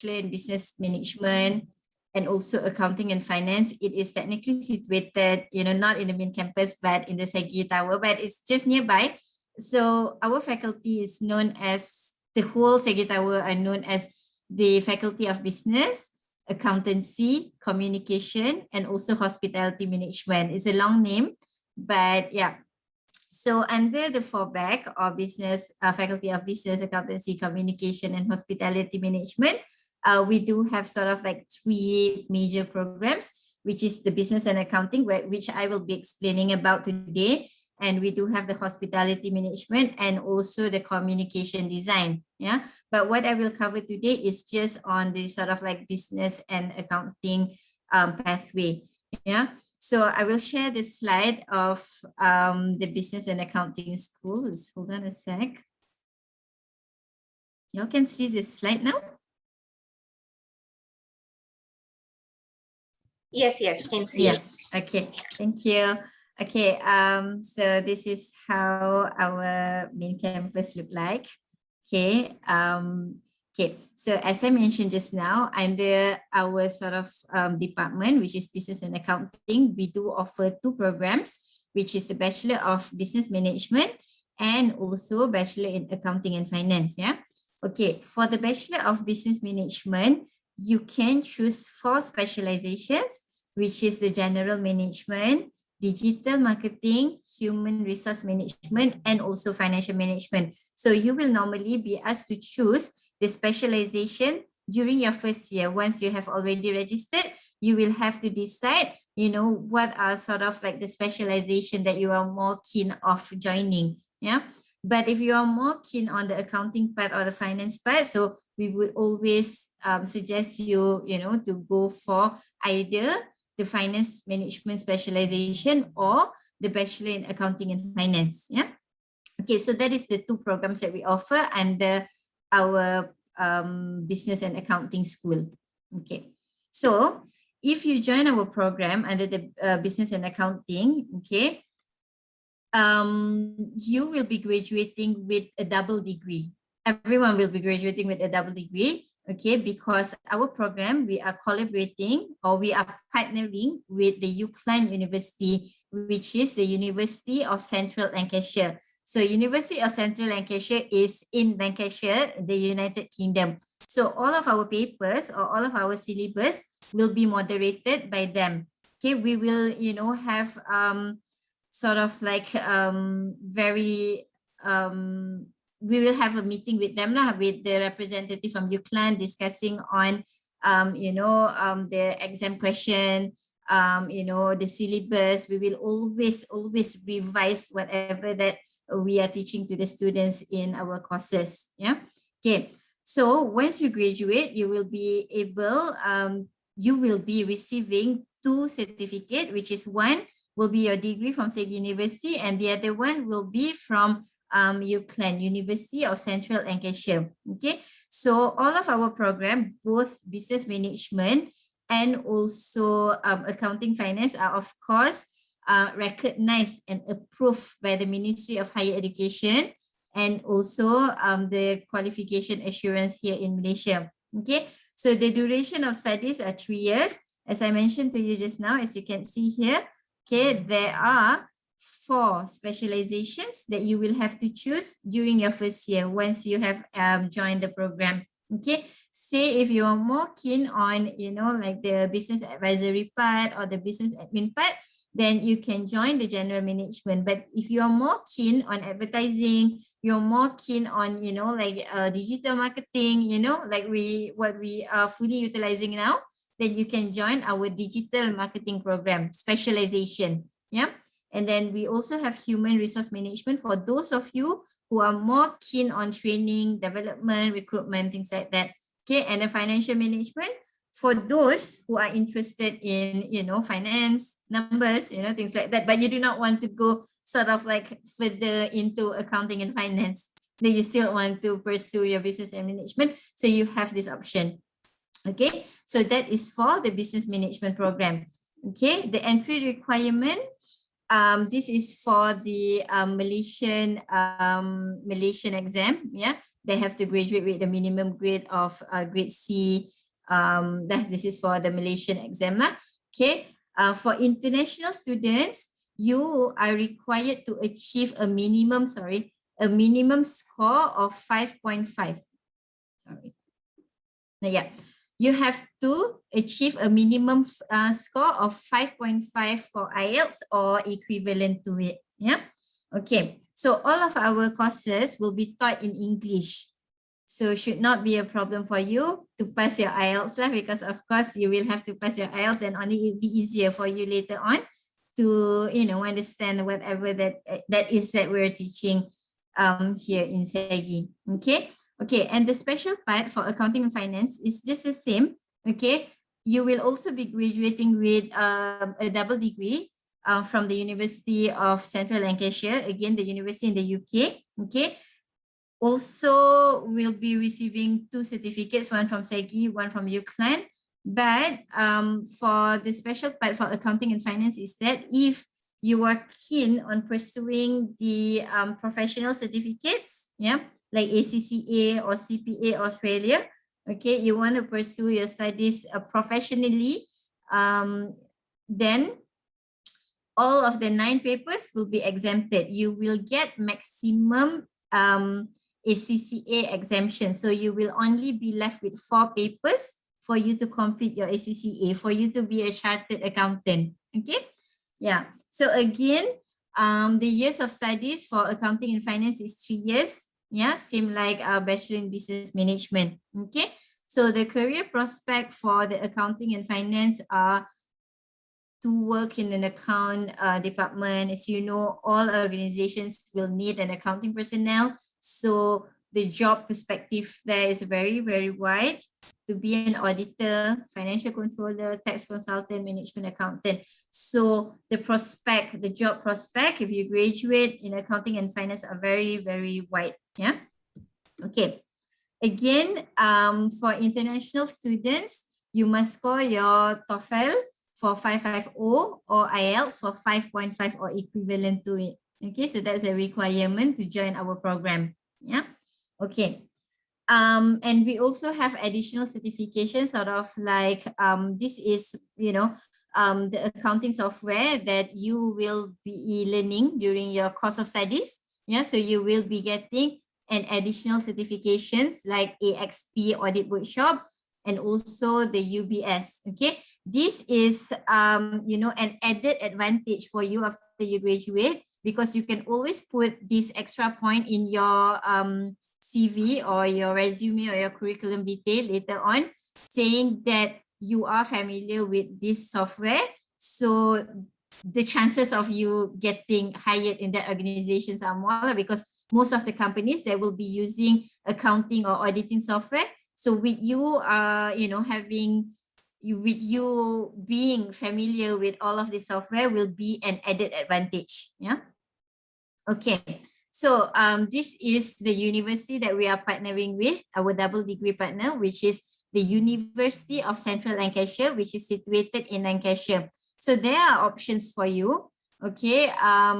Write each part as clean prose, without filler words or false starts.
Bachelor in Business Management and also Accounting and Finance. It is technically situated, not in the main campus, but in the SEGi Tower, but it's just nearby. So our faculty is known as, the whole SEGi Tower are known as the Faculty of Business, Accountancy, Communication, and also Hospitality Management. It's a long name, but yeah. So under the fallback of business, Faculty of Business, Accountancy, Communication, and Hospitality Management, we do have sort of like 3 major programs, which is the Business and Accounting, which I will be explaining about today. And we do have the Hospitality Management and also the Communication Design. Yeah, but what I will cover today is just on the sort of like Business and Accounting pathway. Yeah, so I will share the slide of the Business and Accounting schools. Hold on a sec. Y'all can see this slide now? Yes, can see. Yeah, okay, thank you. Okay, so this is how our main campus look like. Okay, okay. So as I mentioned just now, under our sort of department, which is Business and Accounting, we do offer 2 programs, which is the Bachelor of Business Management and also Bachelor in Accounting and Finance. Yeah. Okay, for the Bachelor of Business Management, you can choose 4 specializations, which is the General Management, Digital Marketing, Human Resource Management, and also Financial Management. So you will normally be asked to choose the specialization during your first year. Once you have already registered, you will have to decide, what are sort of like the specialization that you are more keen of joining. Yeah. But if you are more keen on the accounting part or the finance part, so we would always suggest you, to go for either the finance management specialization or the Bachelor in Accounting and Finance. Yeah. Okay, so that is the 2 programs that we offer under our Business and Accounting school. Okay, so if you join our program under the Business and Accounting, okay, you will be graduating with a double degree. Everyone will be graduating with a double degree. Okay, because our program, we are collaborating or we are partnering with the UCLan University, which is the University of Central Lancashire. So University of Central Lancashire is in Lancashire, the United Kingdom. So all of our papers or all of our syllabus will be moderated by them. Okay, we will, have sort of like we will have a meeting with them with the representative from UCLan discussing on, the exam question, the syllabus. We will always revise whatever that we are teaching to the students in our courses. Yeah. Okay. So once you graduate, you will be able, you will be receiving 2 certificates, which is one will be your degree from SEGi University and the other one will be from UCLan, University of Central Lancashire. Okay, so all of our program, both business management and also accounting finance, are of course recognized and approved by the Ministry of Higher Education and also the qualification assurance here in Malaysia. Okay, so the duration of studies are 3 years. As I mentioned to you just now, as you can see here, okay, there are 4 specializations that you will have to choose during your first year once you have joined the program. Okay, say if you are more keen on, like the business advisory part or the business admin part, then you can join the general management. But if you are more keen on advertising, you're more keen on, like digital marketing, like what we are fully utilizing now, then you can join our digital marketing program specialization. Yeah. And then we also have human resource management for those of you who are more keen on training, development, recruitment, things like that. Okay. And the financial management for those who are interested in, finance, numbers, things like that, but you do not want to go sort of like further into accounting and finance, then you still want to pursue your business and management. So you have this option. Okay, so that is for the business management program. Okay, the entry requirement, this is for the Malaysian exam. Yeah, they have to graduate with the minimum grade of grade C. This is for the Malaysian exam lah. Okay, for international students, you are required to achieve a minimum score of 5.5. Sorry. Yeah, you have to achieve a minimum score of 5.5 for IELTS or equivalent to it. Yeah. Okay. So all of our courses will be taught in English. So should not be a problem for you to pass your IELTS lah, because of course you will have to pass your IELTS, and only it will be easier for you later on to understand whatever that is that we're teaching here in SEGi. Okay, and the special part for accounting and finance is just the same. Okay, you will also be graduating with a double degree from the University of Central Lancashire, again the university in the UK. Okay, also will be receiving 2 certificates, one from SEGi, one from UCLan. But for the special part for accounting and finance is that if you are keen on pursuing the professional certificates, yeah, like ACCA or CPA Australia, okay, you want to pursue your studies professionally, then all of the 9 papers will be exempted. You will get maximum ACCA exemption. So you will only be left with 4 papers for you to complete your ACCA, for you to be a chartered accountant. Okay. Yeah. So again, the years of studies for accounting and finance is 3 years. Yeah, same like our Bachelor in Business Management. Okay. So the career prospect for the accounting and finance are to work in an account department. As you know, all organizations will need an accounting personnel. So the job perspective there is very, very wide. To be an auditor, financial controller, tax consultant, management accountant. So the job prospect, if you graduate in accounting and finance, are very, very wide. Yeah. Okay. Again, for international students, you must score your TOEFL for 550 or IELTS for 5.5 or equivalent to it. Okay, so that's a requirement to join our program. Yeah. Okay. And we also have additional certifications, sort of like this is, the accounting software that you will be learning during your course of studies. Yeah, so you will be getting an additional certifications like AXP Audit Workshop and also the UBS. Okay, this is an added advantage for you after you graduate, because you can always put this extra point in your CV or your resume or your curriculum vitae later on, saying that you are familiar with this software. So the chances of you getting hired in that organizations are more, because most of the companies, they will be using accounting or auditing software. So with you with you being familiar with all of this software will be an added advantage. Yeah. Okay. So this is the university that we are partnering with, our double degree partner, which is the University of Central Lancashire, which is situated in Lancashire. So there are options for you. Okay. I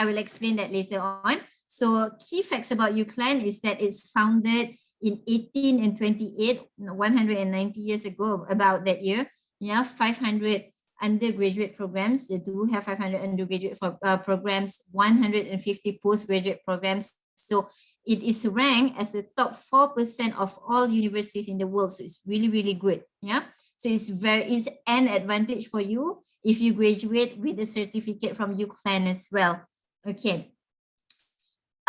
will explain that later on. So key facts about UCLan is that it's founded in 1828, 190 years ago, about that year. Yeah, 500 undergraduate programs. They do have 500 undergraduate programs, 150 postgraduate programs. So it is ranked as the top 4% of all universities in the world. So it's really, really good. Yeah. So it's an advantage for you if you graduate with a certificate from UCLan as well. Okay.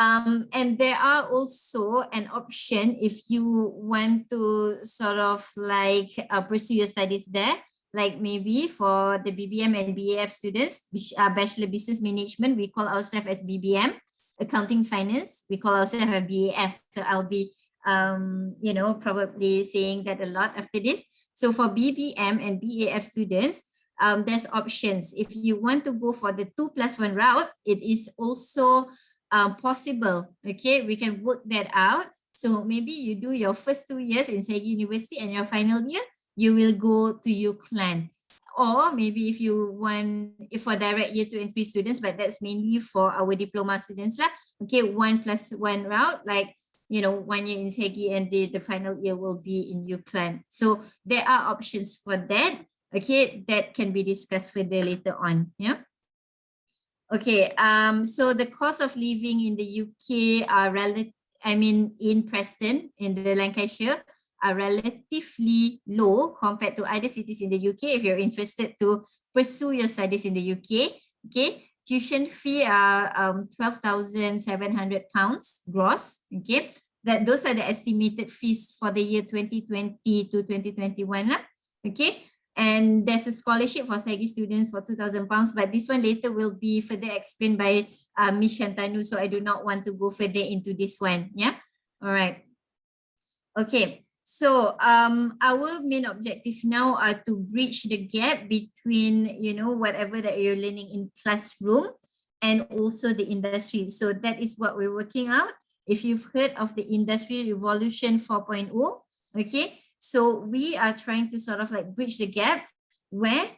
And there are also an option if you want to sort of like pursue your studies there, like maybe for the BBM and BAF students, which are Bachelor Business Management, we call ourselves as BBM. Accounting Finance, we call ourselves as BAF. So I'll be, probably saying that a lot after this. So for BBM and BAF students, there's options. If you want to go for the 2+1 route, it is also possible. Okay, we can work that out. So maybe you do your first 2 years in SEGi University and your final year, you will go to UCLan. Or maybe if you want, for direct year to entry students, but that's mainly for our diploma students lah. Okay, 1+1 route, like 1 year in SEGi and the final year will be in UCLan. So there are options for that. Okay, that can be discussed further later on. Yeah. Okay, so the cost of living in the UK are in Preston, in the Lancashire, are relatively low compared to other cities in the UK. If you're interested to pursue your studies in the UK, okay, tuition fee are £12,700 gross. Okay, those are the estimated fees for the year 2020 to 2021. Okay. And there's a scholarship for SEGi students for £2,000, but this one later will be further explained by Ms. Shantanu, so I do not want to go further into this one. Yeah. All right. Okay. So our main objectives now are to bridge the gap between, whatever that you're learning in classroom and also the industry. So that is what we're working out. If you've heard of the Industry Revolution 4.0, okay, so we are trying to sort of like bridge the gap where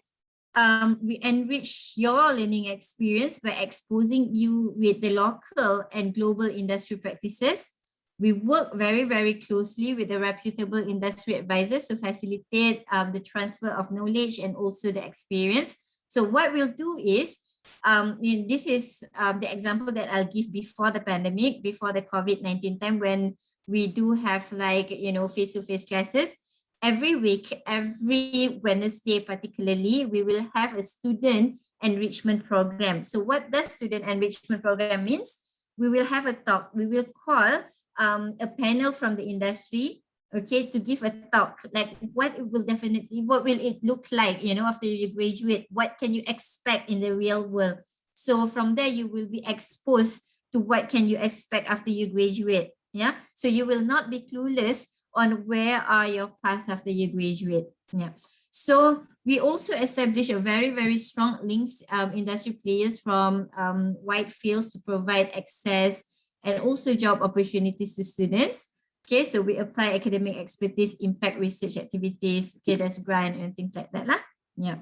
we enrich your learning experience by exposing you with the local and global industry practices. We work very, very closely with the reputable industry advisors to facilitate the transfer of knowledge and also the experience. So what we'll do is, this is the example that I'll give before the pandemic, before the COVID-19 time, when we do have like, face-to-face classes. Every week, every Wednesday particularly, we will have a student enrichment program. So what does student enrichment program means? We will have a talk. We will call a panel from the industry, okay, to give a talk, like what will it look like, after you graduate, what can you expect in the real world? So from there, you will be exposed to what can you expect after you graduate. Yeah, so you will not be clueless on where are your path after you graduate. Yeah, so we also establish a very, very strong links, industry players from wide fields to provide access and also job opportunities to students. Okay, so we apply academic expertise, impact research activities, okay, there's grant and things like that. Yeah.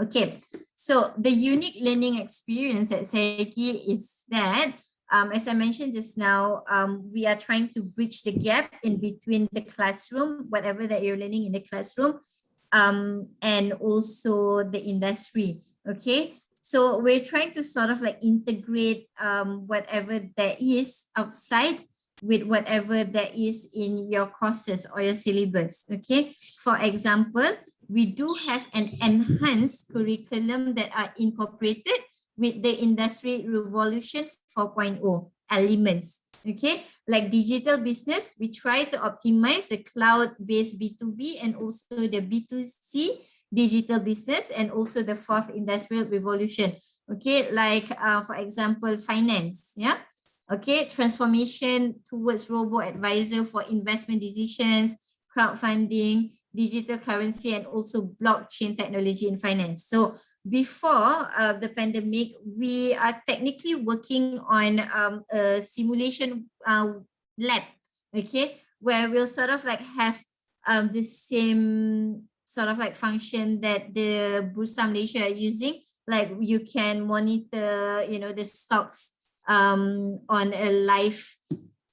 Okay, so the unique learning experience at SEGi is that, as I mentioned just now, we are trying to bridge the gap in between the classroom, whatever that you're learning in the classroom, and also the industry. Okay, so we're trying to sort of like integrate whatever there is outside with whatever there is in your courses or your syllabus. Okay, for example, we do have an enhanced curriculum that are incorporated with the Industry Revolution 4.0 elements. Okay, like digital business, we try to optimize the cloud-based B2B and also the B2C digital business and also the fourth industrial revolution. Okay, like for example, finance. Yeah. Okay, transformation towards robo-advisor for investment decisions, crowdfunding, digital currency, and also blockchain technology in finance. So before the pandemic, we are technically working on a simulation lab, okay, where we'll sort of like have the same sort of like function that the Bursa Malaysia are using, like you can monitor, the stocks on a live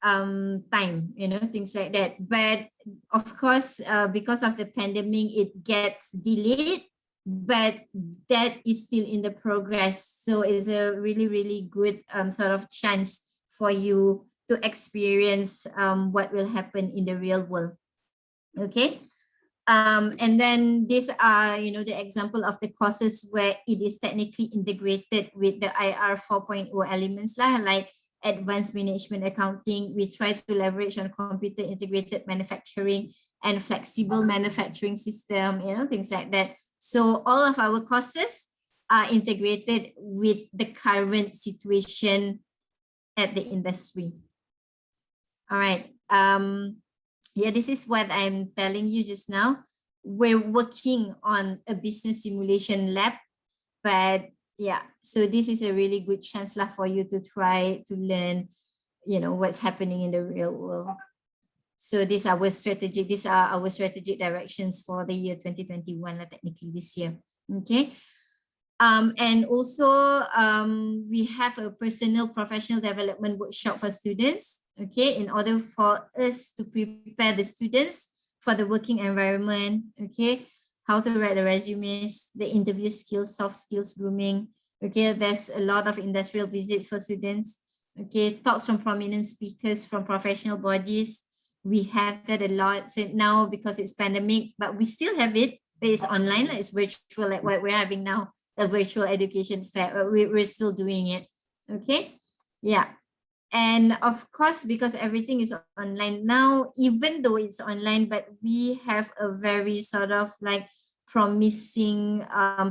time, things like that. But of course, because of the pandemic, it gets delayed, but that is still in the progress. So it's a really, really good sort of chance for you to experience what will happen in the real world. Okay. And then these are, the example of the courses where it is technically integrated with the IR 4.0 elements, like advanced management accounting. We try to leverage on computer integrated manufacturing and flexible manufacturing system, things like that. So all of our courses are integrated with the current situation at the industry. All right. Yeah, this is what I'm telling you just now. We're working on a business simulation lab, but yeah, so this is a really good chance for you to try to learn, what's happening in the real world. So these are our our strategic directions for the year 2021, technically this year. Okay. And also we have a personal professional development workshop for students, okay, in order for us to prepare the students for the working environment, okay, how to write the resumes, the interview skills, soft skills, grooming, okay. There's a lot of industrial visits for students, okay, talks from prominent speakers from professional bodies. We have that a lot. So now because it's pandemic, but we still have it, but it's online, it's virtual, like what we're having now, a virtual education fair. We're still doing it, okay. Yeah. And of course, because everything is online now, even though it's online, but we have a very sort of like promising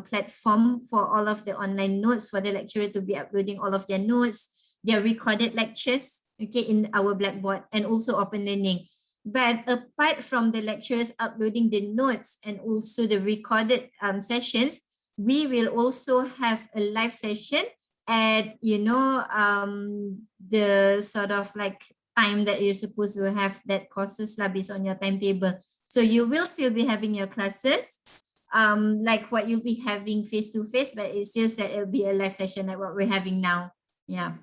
platform for all of the online notes, for the lecturer to be uploading all of their notes, their recorded lectures, okay, in our Blackboard, and also open learning. But apart from the lecturers uploading the notes and also the recorded sessions, we will also have a live session at, you know, the sort of like time that you're supposed to have that courses lah, based on your timetable. So you will still be having your classes, like what you'll be having face to face, but it's just that it'll be a live session like what we're having now. Yeah.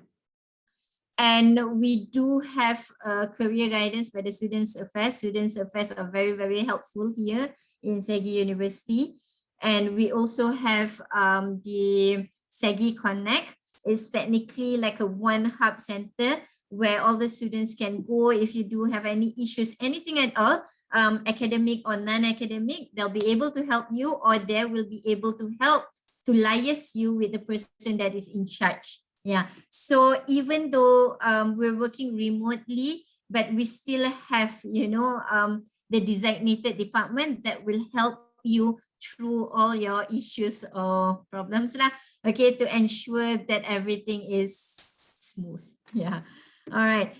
And we do have career guidance by the Students Affairs. Students Affairs are very, very helpful here in SEGi University. And we also have the SEGi Connect. It's technically like a one hub center where all the students can go if you do have any issues, anything at all, academic or non-academic, they'll be able to help you, or they will be able to help to liaise you with the person that is in charge. Yeah. So even though we're working remotely, but we still have, you know, the designated department that will help you through all your issues or problems lah, okay, to ensure that everything is smooth. Yeah. All right.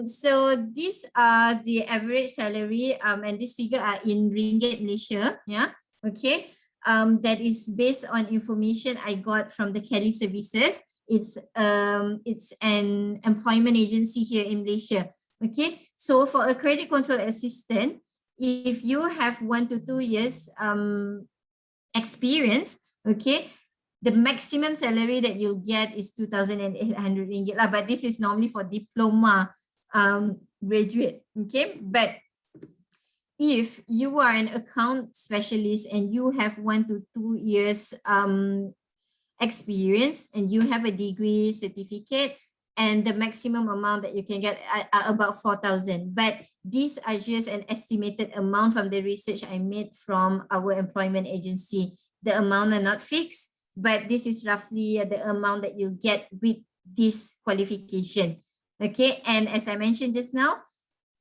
So these are the average salary, and this figure are in ringgit Malaysia. Yeah. Okay. That is based on information I got from the Kelly Services. It's an employment agency here in Malaysia. Okay. So for a credit control assistant, if you have 1 to 2 years experience, okay, the maximum salary that you'll get is 2,800 ringgit lah. But this is normally for diploma graduate, okay. But if you are an account specialist and you have 1 to 2 years experience and you have a degree certificate, and the maximum amount that you can get are about 4,000. But these are just an estimated amount from the research I made from our employment agency. The amount are not fixed, but this is roughly the amount that you get with this qualification. Okay, and as I mentioned just now,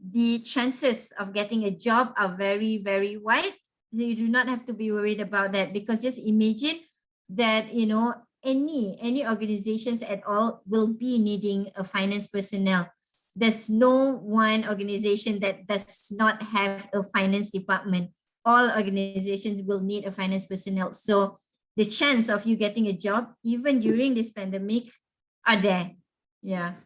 the chances of getting a job are very, very wide. So you do not have to be worried about that, because just imagine that, you know, any organizations at all will be needing a finance personnel. There's no one organization that does not have a finance department. All organizations will need a finance personnel. So the chance of you getting a job, even during this pandemic, are there. Yeah.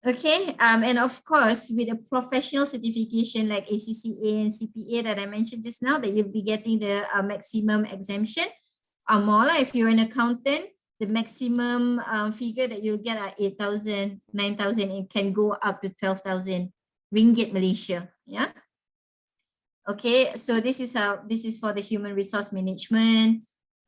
Okay. And of course, with a professional certification like ACCA and CPA that I mentioned just now, that you'll be getting the maximum exemption. More like if you're an accountant, the maximum figure that you'll get are 8,000, 9,000. It can go up to 12,000 ringgit Malaysia. Yeah. Okay. So this is for the human resource management.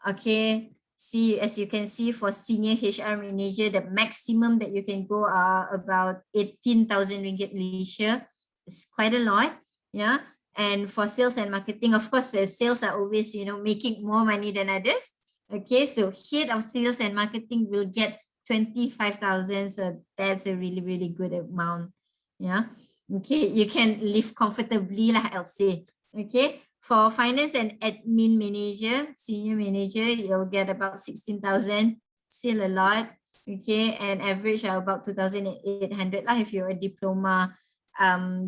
Okay. See, as you can see, for senior HR manager, the maximum that you can go are about 18,000 ringgit Malaysia. It's quite a lot. Yeah. And for sales and marketing, of course, the sales are always, you know, making more money than others. Okay, so head of sales and marketing will get 25,000. So that's a really, really good amount. Yeah. Okay, you can live comfortably, lah, I'll say. Okay, for finance and admin manager, senior manager, you'll get about 16,000. Still a lot. Okay, and average are about 2,800 lah if you're a diploma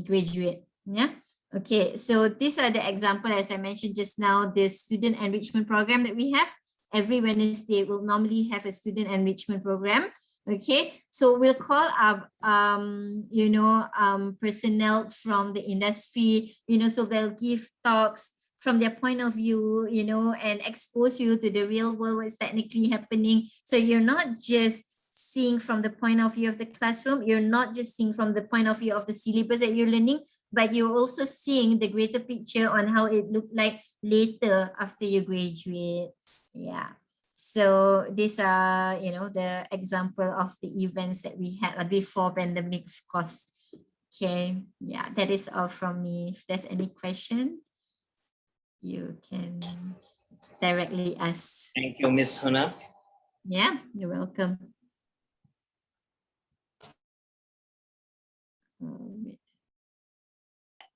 graduate. Yeah. Okay, so these are the example, as I mentioned just now, the student enrichment program that we have. Every Wednesday, we'll normally have a student enrichment program. Okay, so we'll call up, you know, personnel from the industry, you know, so they'll give talks, from their point of view, you know, and expose you to the real world, what's technically happening. So you're not just seeing from the point of view of the classroom, you're not just seeing from the point of view of the syllabus that you're learning, but you're also seeing the greater picture on how it looked like later after you graduate. Yeah. So these are, you know, the example of the events that we had before pandemic, of course. Okay, yeah, that is all from me. If there's any question, you can directly ask. Thank you, Miss Hunnah. Yeah, you're welcome.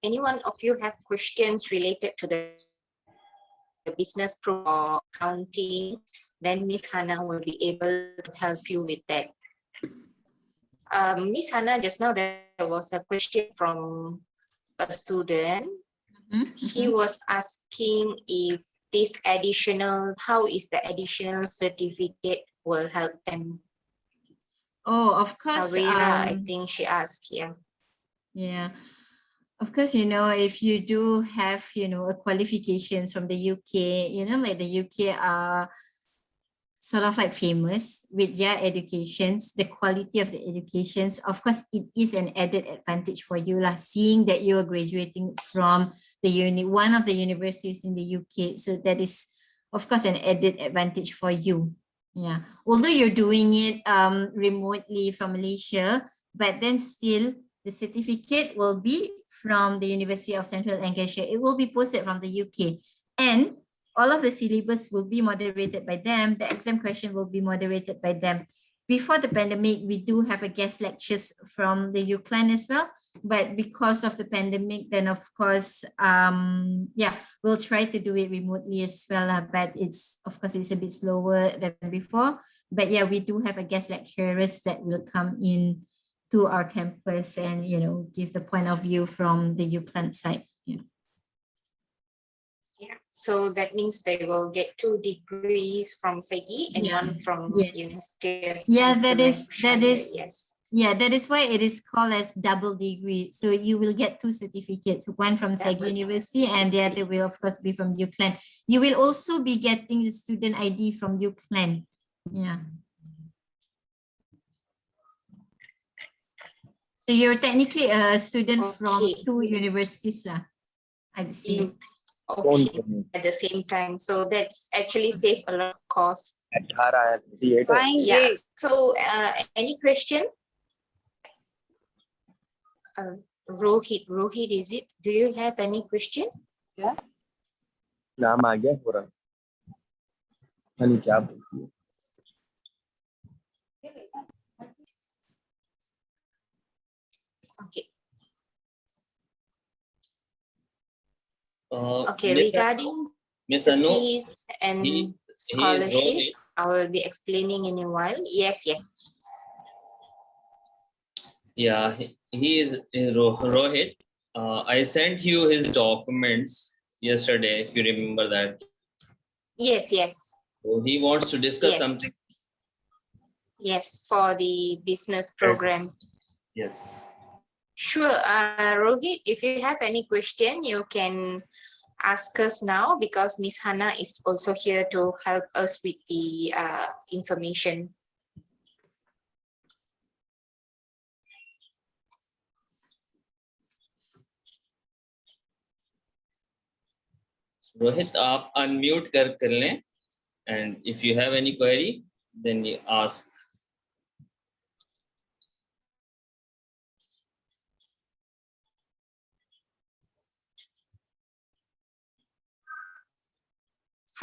Anyone of you have questions related to the business pro or accounting, then Miss Hunnah will be able to help you with that. Miss Hunnah, just now there was a question from a student. He was asking if this additional, how is the additional certificate will help them? Oh, of course. Savera, I think she asked, yeah. Yeah. Of course, you know, if you do have, you know, a qualifications from the UK, you know, like the UK are sort of like famous with their educations, the quality of the educations. Of course, it is an added advantage for you, lah, seeing that you are graduating from the one of the universities in the UK. So that is, of course, an added advantage for you. Yeah. Although you're doing it remotely from Malaysia, but then still the certificate will be from the University of Central Lancashire. It will be posted from the UK. And all of the syllabus will be moderated by them. The exam question will be moderated by them. Before the pandemic, we do have a guest lectures from the UCLan as well. But because of the pandemic, then of course, yeah, we'll try to do it remotely as well. But it's, of course, it's a bit slower than before. But yeah, we do have a guest lecturers that will come in to our campus and, you know, give the point of view from the UCLan side. Yeah. Yeah, so that means they will get 2 degrees from SEGi and 1 from University of that is yes. Yeah, that is why it is called as double degree. So you will get 2 certificates, one from SEGi University and the other will of course be from UCLan. You will also be getting the student ID from UCLan. Yeah. So you're technically a student from 2 universities lah, I'd say. Okay, at the same time. So that's actually save a lot of cost. Fine, Yeah. So any question? Rohit, is it? Do you have any question? Yeah. नाम आ गया पूरा हनी क्या बोलती है Okay. Okay, regarding Miss the Annu, fees and scholarship, I will be explaining in a while. Yes. Yeah, he is Rohit. I sent you his documents yesterday, if you remember that. Yes. So he wants to discuss something. Yes, for the business program. Yes. Sure, Rohit, if you have any question, you can ask us now because Miss Hunnah is also here to help us with the information. Rohit, आप unmute कर लें, and if you have any query, then you ask.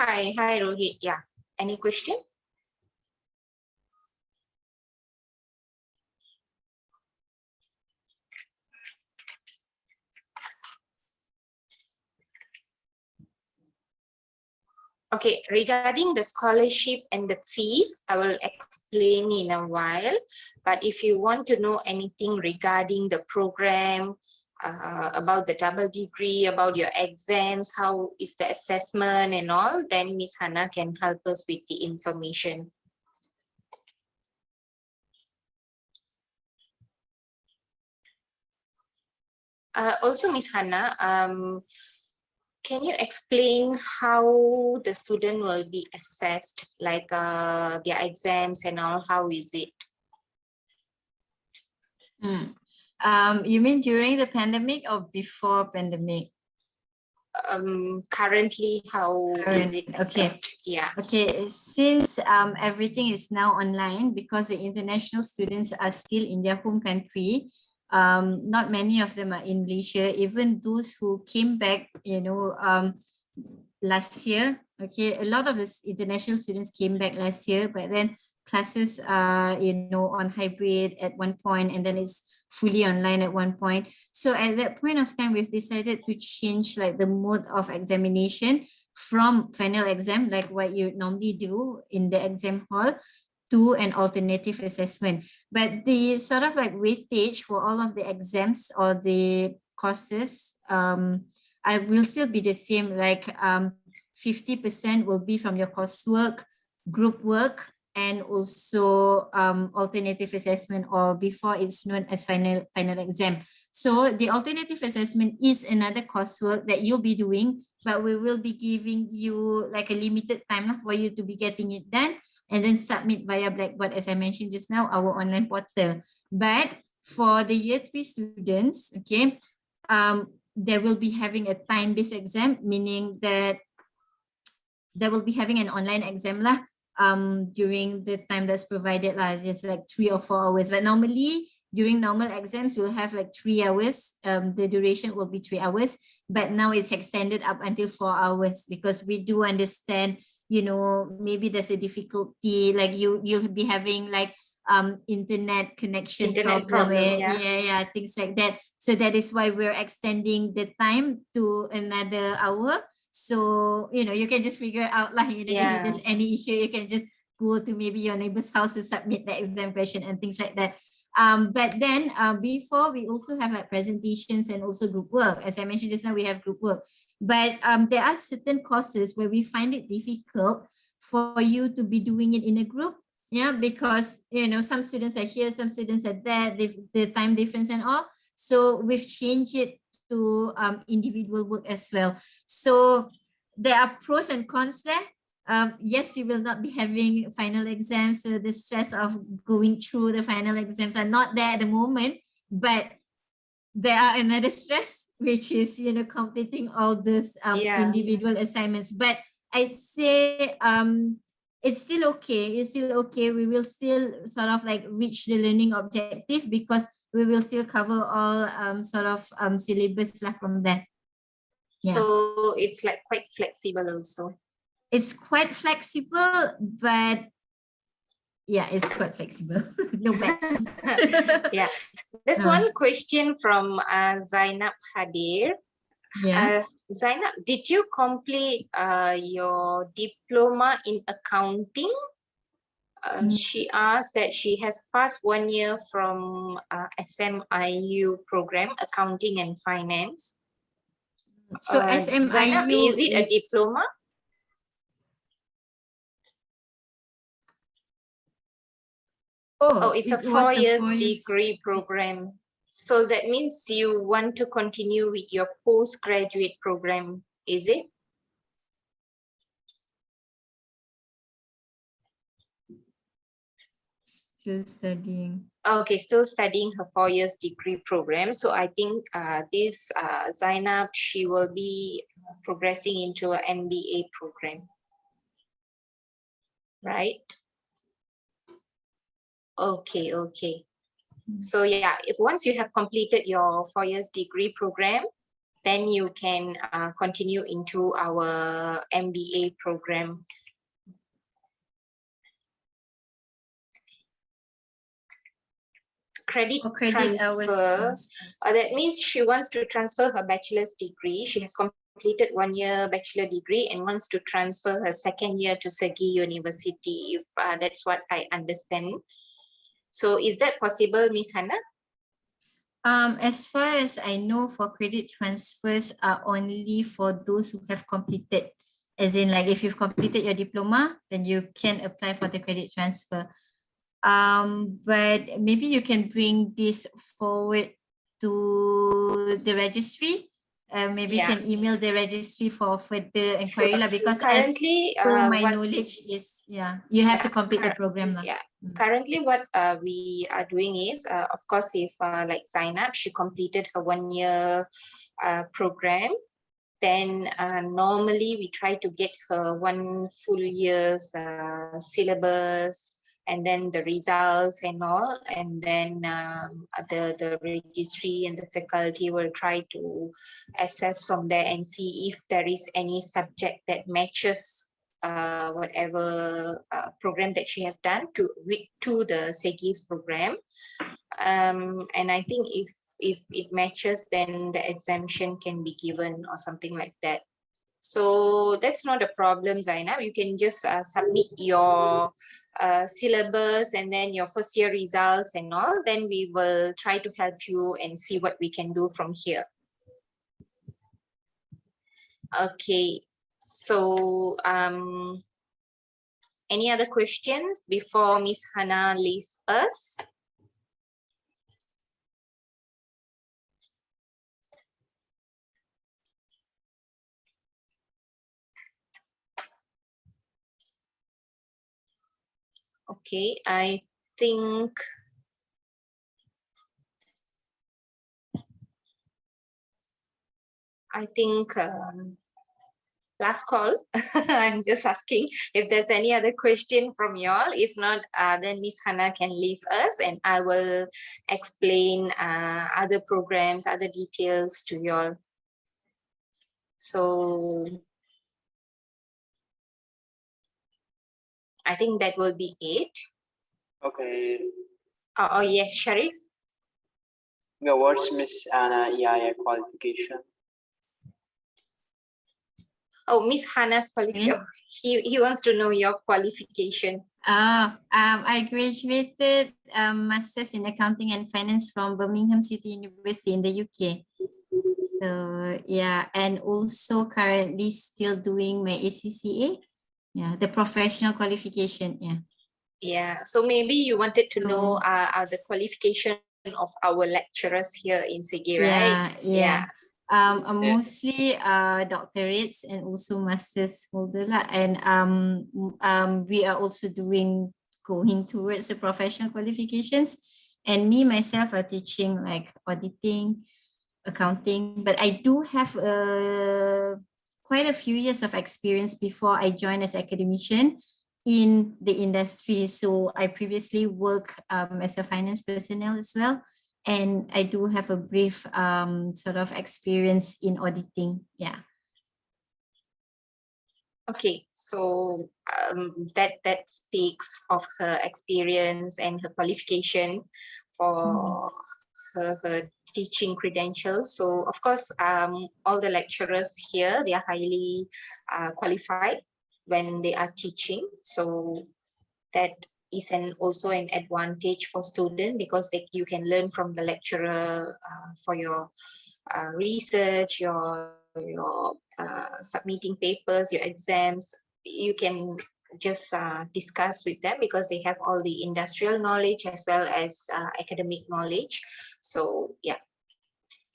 Hi Rohit. Yeah, any question? Okay, regarding the scholarship and the fees, I will explain in a while. But if you want to know anything regarding the program, about the double degree, about your exams, how is the assessment and all, then Miss Hunnah can help us with the information. Also, Miss Hunnah, can you explain how the student will be assessed, like their exams and all? How is it? You mean during the pandemic or before pandemic? Currently, how is it Okay. assessed? Yeah. Okay, since everything is now online because the international students are still in their home country, not many of them are in Malaysia. Even those who came back, last year, okay, a lot of this international students came back last year, but then classes are, on hybrid at one point, and then it's fully online at one point. So at that point of time, we've decided to change like the mode of examination from final exam, like what you normally do in the exam hall, to an alternative assessment. But the sort of like weightage for all of the exams or the courses, I will still be the same, like 50% will be from your coursework, group work, and also alternative assessment, or before it's known as final exam. So the alternative assessment is another coursework that you'll be doing, but we will be giving you like a limited time for you to be getting it done and then submit via Blackboard, as I mentioned just now, our online portal. But for the year 3 students, okay, they will be having a time-based exam, meaning that they will be having an online exam lah, during the time that's provided lah, just like 3 or 4 hours. But normally during normal exams, we'll have like 3 hours. The duration will be 3 hours, but now it's extended up until 4 hours because we do understand, maybe there's a difficulty, like you'll be having like internet connection problem, yeah, things like that. So that is why we're extending the time to another hour. So you can just figure out like, if there's any issue, you can just go to maybe your neighbor's house to submit the exam question and things like that. But then before, we also have like presentations and also group work. As I mentioned just now, we have group work. But there are certain courses where we find it difficult for you to be doing it in a group. Yeah, because some students are here, some students are there, the time difference and all. So we've changed it to individual work as well. So there are pros and cons there. Yes, you will not be having final exams, so the stress of going through the final exams are not there at the moment, but there are another stress, which is completing all those individual assignments. But I'd say it's still okay. We will still sort of like reach the learning objective because we will still cover all sort of syllabus from there. Yeah. So it's like quite flexible also. It's quite flexible, but yeah, it's quite flexible. No bets. Yeah. There's one question from Zainab Hadir. Yeah. Zainab, did you complete your diploma in accounting? She asked that she has passed 1 year from SMIU program, accounting and finance. So SMIU, Zainab, is it a diploma? Oh, it's a 4 years degree program. So that means you want to continue with your postgraduate program, is it? Still studying. Okay, still studying her 4 years degree program. So I think this Zainab, she will be progressing into an MBA program, right? Okay. So yeah, if once you have completed your 4 years degree program, then you can continue into our MBA program. Credit transfer, that means she wants to transfer her bachelor's degree. She has completed 1 year bachelor degree and wants to transfer her 2nd year to SEGi University, if that's what I understand. So is that possible, Miss Hunnah? As far as I know, for credit transfers are only for those who have completed, as in like if you've completed your diploma, then you can apply for the credit transfer. But maybe you can bring this forward to the registry, maybe Yeah. can email the registry for further inquiry lah, because Currently, as per my what knowledge is, you have to complete the cur- program lah. yeah. Currently, what we are doing is, of course, if like Zainab, she completed her 1 year program, then normally we try to get her 1 full year's syllabus, and then the results and all, and then the registry and the faculty will try to assess from there and see if there is any subject that matches whatever program that she has done to the SEGi's program. And I think if it matches, then the exemption can be given or something like that. So that's not a problem, Zainab. You can just submit your syllabus and then your first year results and all. Then we will try to help you and see what we can do from here. Okay. So any other questions before Miss Hunnah leaves us? Okay, I think last call. I'm just asking if there's any other question from y'all. If not, then Miss Hunnah can leave us and I will explain other programs, other details to y'all. So I think that will be it. Okay. Oh yes, Sharif. Yeah, what's Miss Anna EIA qualification? Oh, Miss Hannah's qualification. He wants to know your qualification. I graduated Masters in Accounting and Finance from Birmingham City University in the UK. So yeah, and also currently still doing my ACCA. Yeah, the professional qualification. Yeah. Yeah, so maybe you wanted to know So- the qualification of our lecturers here in SEGi, right? Yeah. Yeah. Mostly doctorates and also masters holder lah. And we are also going towards the professional qualifications. And me myself are teaching like auditing, accounting, but I do have quite a few years of experience before I joined as academician in the industry. So I previously worked as a finance personnel as well. And I do have a brief sort of experience in auditing. Yeah. Okay, so that speaks of her experience and her qualification for her teaching credentials. So of course, all the lecturers here, they are highly qualified when they are teaching. So that is also an advantage for students because you can learn from the lecturer for your research, your submitting papers, your exams. You can just discuss with them because they have all the industrial knowledge as well as academic knowledge. So yeah.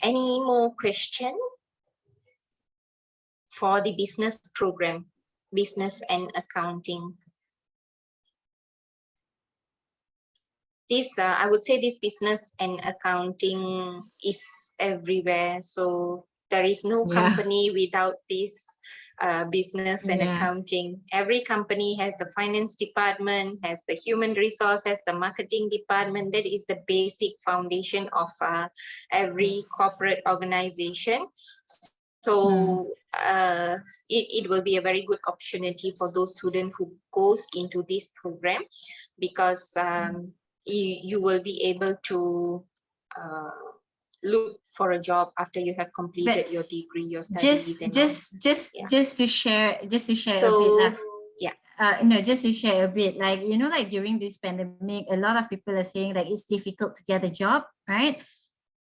Any more question for the business program, business and accounting? This I would say this business and accounting is everywhere. So there is no Yeah. company without this business and Yeah. accounting. Every company has the finance department, has the human resource, has the marketing department. That is the basic foundation of every Yes. corporate organization. So it will be a very good opportunity for those students who goes into this program because you will be able to look for a job after you have completed your degree, your studies, and all. Yeah. Just to share a bit So lah. yeah, No, just to share a bit, like, you know, like during this pandemic, a lot of people are saying like it's difficult to get a job, right?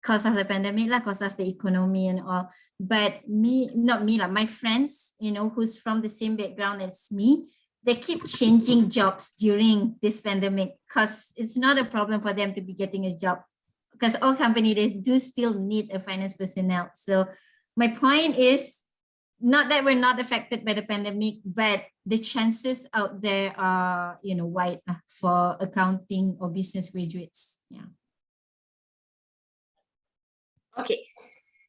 Because of the pandemic, like, because of the economy and all. But not me, like my friends, you know, who's from the same background as me, they keep changing jobs during this pandemic because it's not a problem for them to be getting a job because all companies, they do still need a finance personnel. So my point is not that we're not affected by the pandemic, but the chances out there are, wide for accounting or business graduates. Yeah. Okay,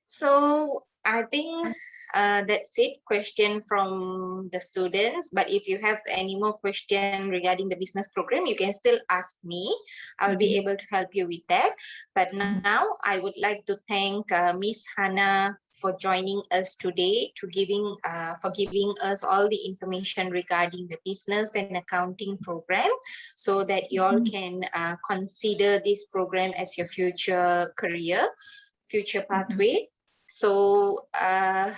so I think that's it, question from the students. But if you have any more question regarding the business program, you can still ask me. I will be able to help you with that. But now I would like to thank Miss Hunnah for joining us today, for giving us all the information regarding the business and accounting program, so that you all can consider this program as your future career, future pathway. So I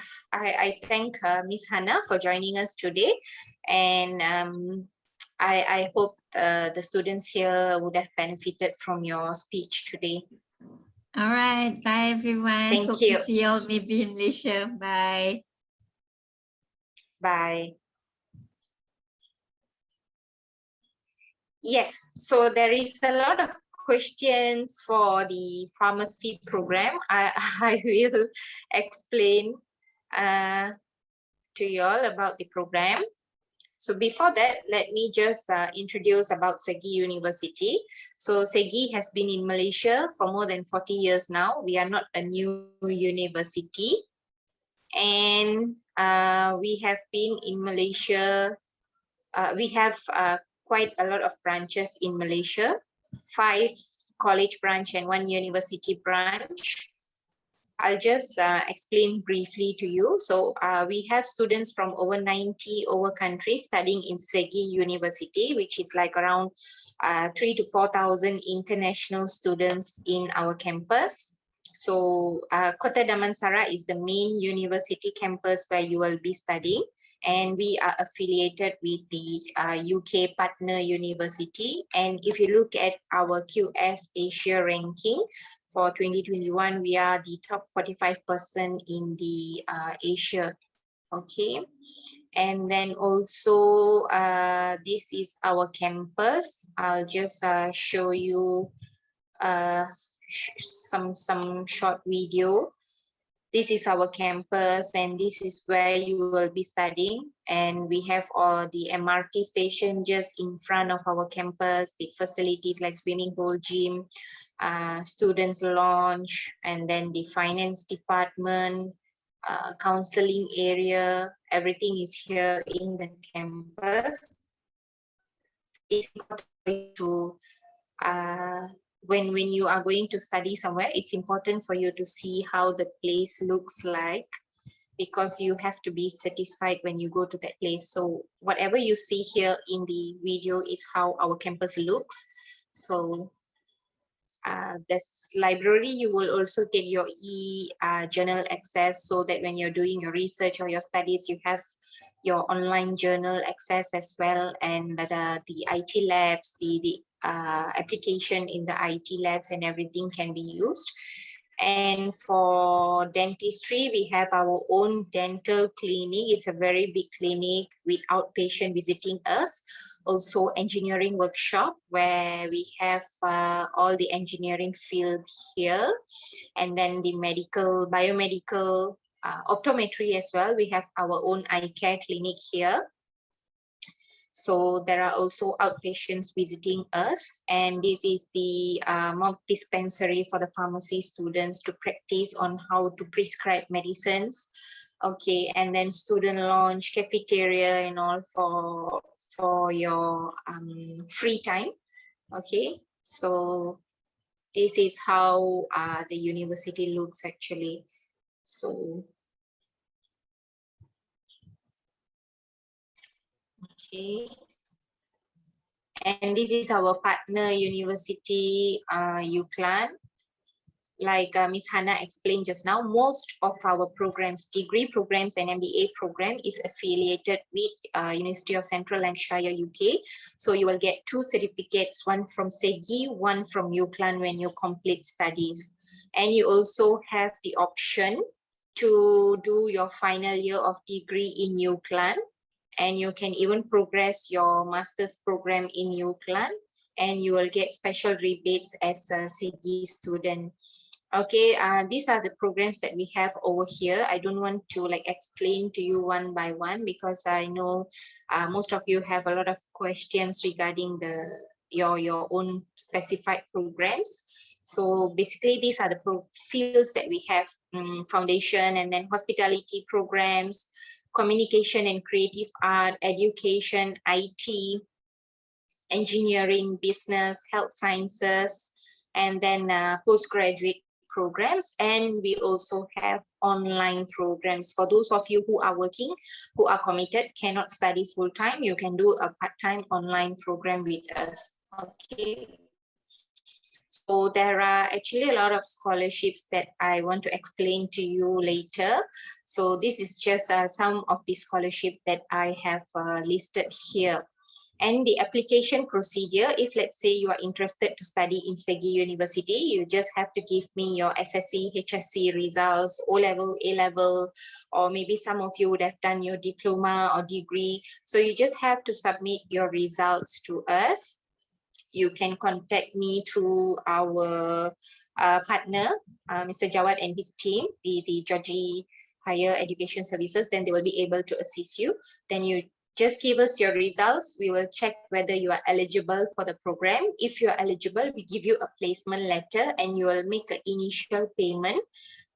thank Ms. Hunnah for joining us today, and I hope the students here would have benefited from your speech today. All right, bye everyone. Thank Hope you. to see you all maybe in Malaysia. Bye. Bye. Yes, so there is a lot of questions for the pharmacy program. I will explain to you all about the program. So before that, let me just introduce about SEGi University. So SEGi has been in Malaysia for more than 40 years now. We are not a new university. And we have been in Malaysia. We have quite a lot of branches in Malaysia, 5 college branch and 1 university branch. I'll just explain briefly to you. So we have students from over 90 countries studying in SEGi University, which is like around 3,000 to 4,000 international students in our campus. So Kota Damansara is the main university campus where you will be studying, and we are affiliated with the UK partner university. And if you look at our QS Asia ranking for 2021, we are the top 45% in the Asia. Okay, and then also this is our campus. I'll just show you some short video. This is our campus, and this is where you will be studying. And we have all the MRT station just in front of our campus, the facilities like swimming pool, gym, students lounge, and then the finance department, counseling area. Everything is here in the campus. It's important to when you are going to study somewhere, it's important for you to see how the place looks like, because you have to be satisfied when you go to that place. So whatever you see here in the video is how our campus looks. So this library, you will also get your journal access, so that when you're doing your research or your studies, you have your online journal access as well. And the IT labs, the application in the IT labs and everything can be used. And for dentistry, we have our own dental clinic. It's a very big clinic with outpatient visiting us. Also engineering workshop, where we have all the engineering field here. And then the biomedical, optometry as well. We have our own eye care clinic here. So there are also outpatients visiting us, and this is the mock dispensary for the pharmacy students to practice on how to prescribe medicines. Okay, and then student lounge, cafeteria, and all for your free time. Okay, so this is how the university looks actually. So okay, and this is our partner university, UCLan. Like Ms. Hunnah explained just now, most of our programs, degree programs and MBA program, is affiliated with University of Central Lancashire, UK. So you will get 2 certificates, one from SEGi, one from UCLan when you complete studies. And you also have the option to do your final year of degree in UCLan, and you can even progress your master's program in UCLan, and you will get special rebates as a SEGi student. Okay, these are the programs that we have over here. I don't want to like explain to you one by one because I know most of you have a lot of questions regarding your own specified programs. So basically, these are the fields that we have: foundation, and then hospitality programs, communication and creative art, education, IT, engineering, business, health sciences, and then postgraduate programs. And we also have online programs for those of you who are working, who are committed, cannot study full-time. You can do a part-time online program with us. Okay. So there are actually a lot of scholarships that I want to explain to you later. So this is just some of the scholarship that I have listed here. And the application procedure, if let's say you are interested to study in SEGi University, you just have to give me your SSC, HSC results, O-level, A-level, or maybe some of you would have done your diploma or degree. So you just have to submit your results to us. You can contact me through our partner, Mr. Jawad and his team, the Joji Higher Education Services. Then they will be able to assist you. Then you just give us your results. We will check whether you are eligible for the program. If you are eligible, we give you a placement letter and you will make an initial payment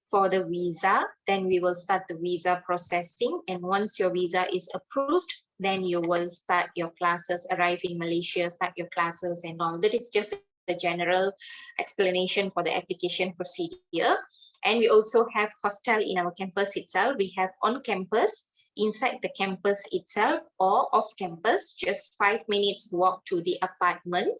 for the visa. Then we will start the visa processing. And once your visa is approved, then you will start your classes, arrive in Malaysia, start your classes and all. That is just a general explanation for the application procedure. And we also have hostel in our campus itself. We have on campus, inside the campus itself, or off campus, just 5 minutes walk to the apartment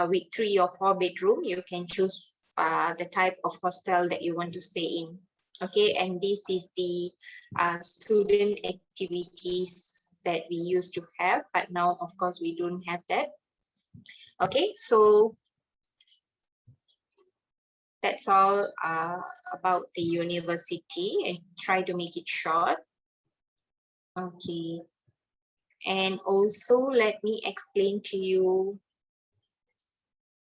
with 3 or 4 bedroom. You can choose the type of hostel that you want to stay in. Okay, and this is the student activities that we used to have, but now of course we don't have that. Okay, so that's all about the university, and try to make it short. Okay, and also let me explain to you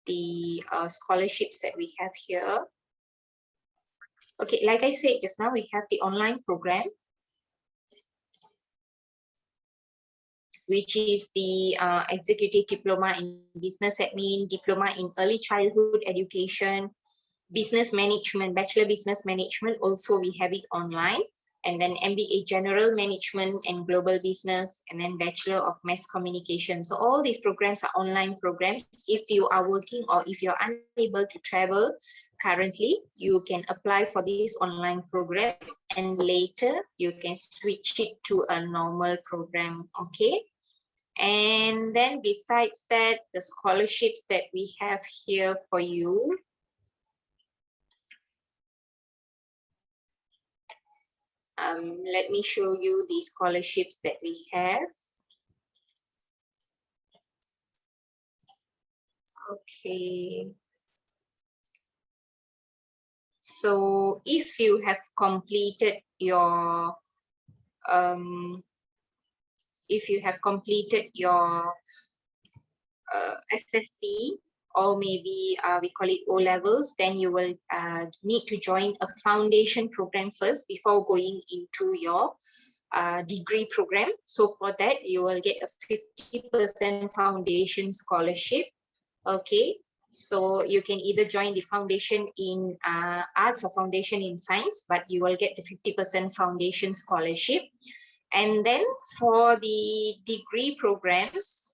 the scholarships that we have here. Okay, like I said just now, we have the online program, which is the Executive Diploma in Business Admin, Diploma in Early Childhood Education, Business Management, Bachelor Business Management, also we have it online. And then MBA General Management and Global Business, and then Bachelor of Mass Communication. So all these programs are online programs. If you are working or if you're unable to travel currently, you can apply for this online program and later you can switch it to a normal program. Okay. And then besides that, the scholarships that we have here for you. Let me show you the scholarships that we have. Okay. So if you have completed your SSC, or maybe we call it O-levels, then you will need to join a foundation program first before going into your degree program. So for that, you will get a 50% foundation scholarship. Okay, so you can either join the foundation in arts or foundation in science, but you will get the 50% foundation scholarship. And then for the degree programs,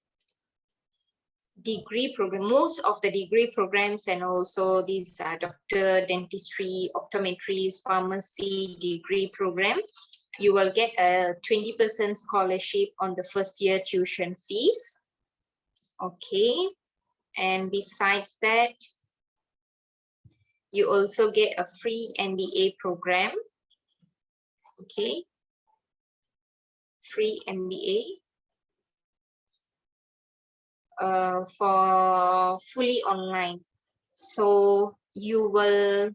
most of the degree programs, and also these doctor, dentistry, optometry, pharmacy degree program, you will get a 20% scholarship on the first year tuition fees. Okay, and besides that, you also get a free MBA program. Okay, free MBA. For fully online. So you will,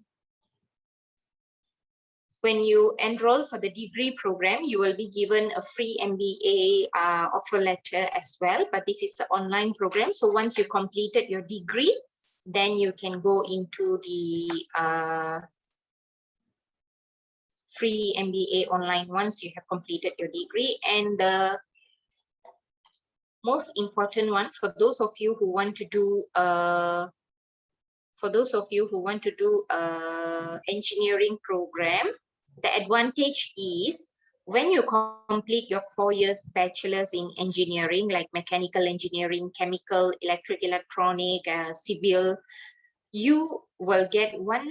when you enroll for the degree program, you will be given a free MBA offer letter as well, but this is the online program. So once you completed your degree, then you can go into the free MBA online once you have completed your degree. And the most important one for those of you who want to do engineering program, the advantage is when you complete your 4 years bachelor's in engineering, like mechanical engineering, chemical, electric, electronic, civil, you will get 1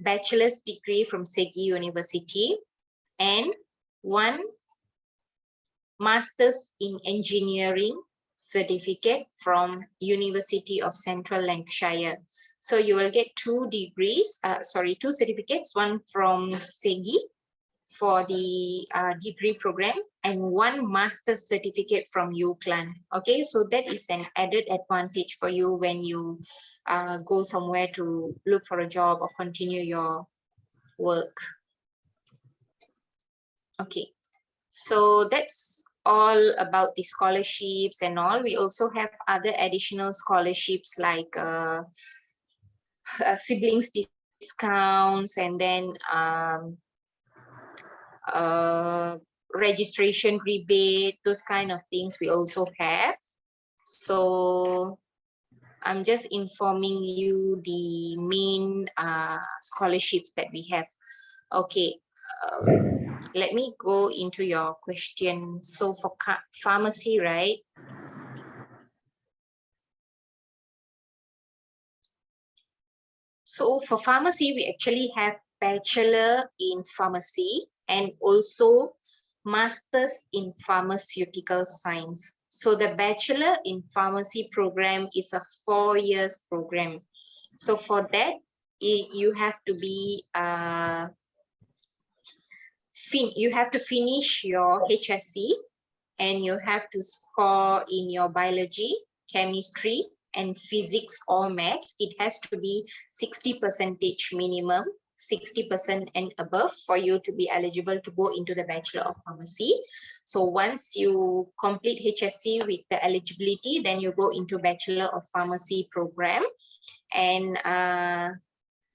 bachelor's degree from SEGi University and 1 master's in engineering certificate from University of Central Lancashire. So you will get 2 degrees, 2 certificates, 1 from SEGi for the degree program and 1 master's certificate from UCLan. Okay, so that is an added advantage for you when you go somewhere to look for a job or continue your work. Okay, so that's all about the scholarships and all. We also have other additional scholarships like siblings discounts, and then registration rebate, those kind of things we also have. So I'm just informing you the main scholarships that we have. Okay, let me go into your question. So for pharmacy, right? So for pharmacy, we actually have bachelor in pharmacy and also masters in pharmaceutical science. So the bachelor in pharmacy program is a 4 years program. So for that, you have to be you have to finish your HSC and you have to score in your biology, chemistry, and physics or maths. It has to be 60% minimum, 60% and above for you to be eligible to go into the Bachelor of Pharmacy. So once you complete HSC with the eligibility, then you go into Bachelor of Pharmacy program, and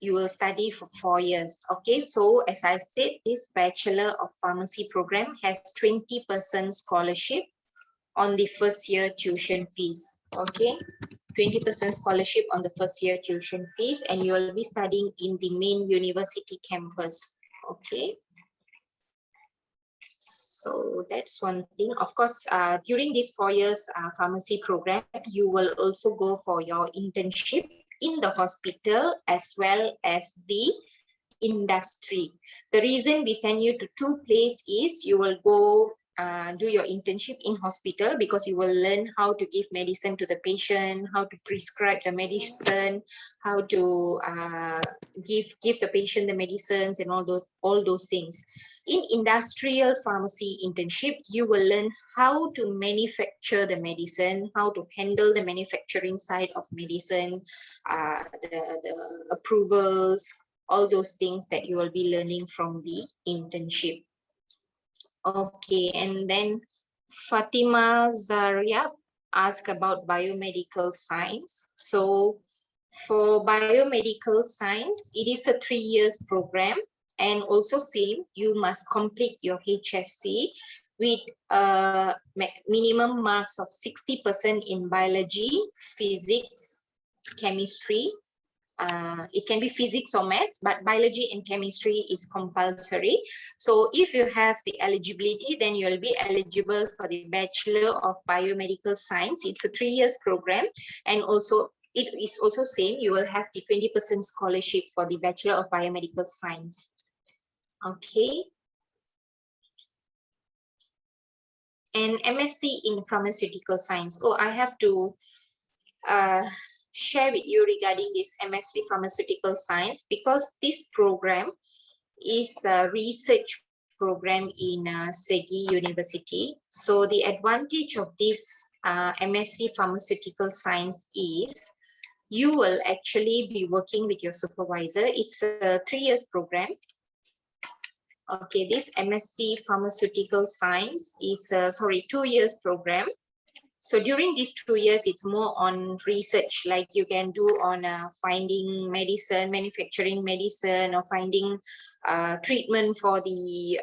you will study for 4 years. Okay, so as I said, this Bachelor of Pharmacy program has 20% scholarship on the first year tuition fees. Okay, 20% scholarship on the first year tuition fees, and you will be studying in the main university campus. Okay, so that's one thing. Of course, during this 4 years pharmacy program, you will also go for your internship in the hospital as well as the industry. The reason we send you to 2 places is you will go do your internship in hospital because you will learn how to give medicine to the patient, how to prescribe the medicine, how to give the patient the medicines and all those things. In industrial pharmacy internship, you will learn how to manufacture the medicine, how to handle the manufacturing side of medicine, the approvals, all those things that you will be learning from the internship. Okay, and then Fatima Zaria asked about biomedical science. So for biomedical science, it is a 3 years program, and also same, you must complete your HSC with minimum marks of 60% in biology, physics, chemistry. It can be physics or maths, but biology and chemistry is compulsory. So if you have the eligibility, then you'll be eligible for the Bachelor of Biomedical Science. It's a 3 years program, and also it is also same, you will have the 20% scholarship for the Bachelor of Biomedical Science. Okay. And MSc in Pharmaceutical Science. Oh, I have to share with you regarding this MSc Pharmaceutical Science, because this program is a research program in SEGi University. So the advantage of this MSc Pharmaceutical Science is you will actually be working with your supervisor. It's a 3 years program. Okay, this MSc Pharmaceutical Science is a 2 years program. So during these 2 years, it's more on research, like you can do on finding medicine, manufacturing medicine, or finding treatment for the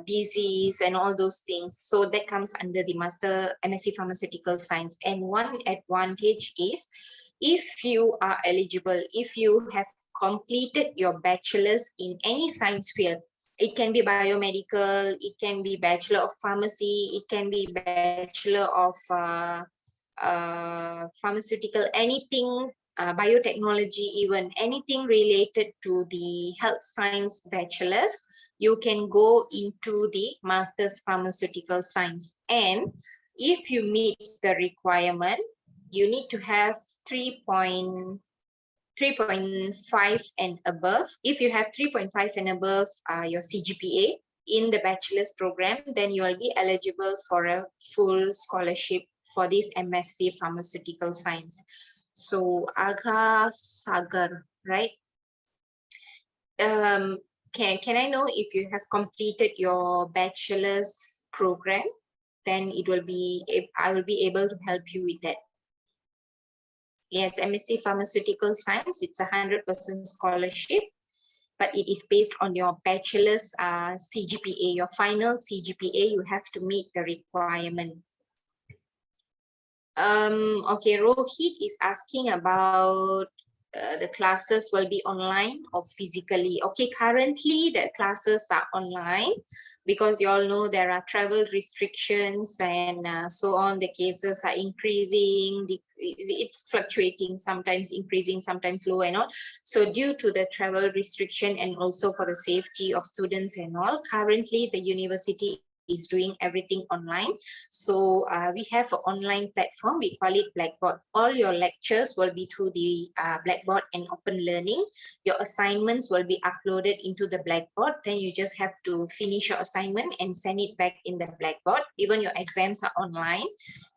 disease and all those things. So that comes under the Master MSc Pharmaceutical Science. And one advantage is, if you are eligible, if you have completed your bachelor's in any science field, it can be biomedical, it can be Bachelor of Pharmacy, it can be Bachelor of Pharmaceutical, anything, biotechnology, even anything related to the health science bachelor's, you can go into the Master's Pharmaceutical Science. And if you meet the requirement, you need to have 3.5 and above. If you have 3.5 and above your CGPA in the bachelor's program, then you will be eligible for a full scholarship for this MSc Pharmaceutical Science. So Agha Sagar, right? Can I know if you have completed your bachelor's program? Then it will be, I will be able to help you with that. Yes, MSc Pharmaceutical Science, it's 100% scholarship, but it is based on your bachelor's CGPA, your final CGPA. You have to meet the requirement. Okay, Rohit is asking about the classes will be online or physically. Okay, currently the classes are online because you all know there are travel restrictions and so on. The cases are increasing, it's fluctuating, sometimes increasing, sometimes low and all. So due to the travel restriction and also for the safety of students and all, currently the university is doing everything online. So we have an online platform, we call it Blackboard. All your lectures will be through the Blackboard and Open Learning. Your assignments will be uploaded into the Blackboard. Then you just have to finish your assignment and send it back in the Blackboard. Even your exams are online,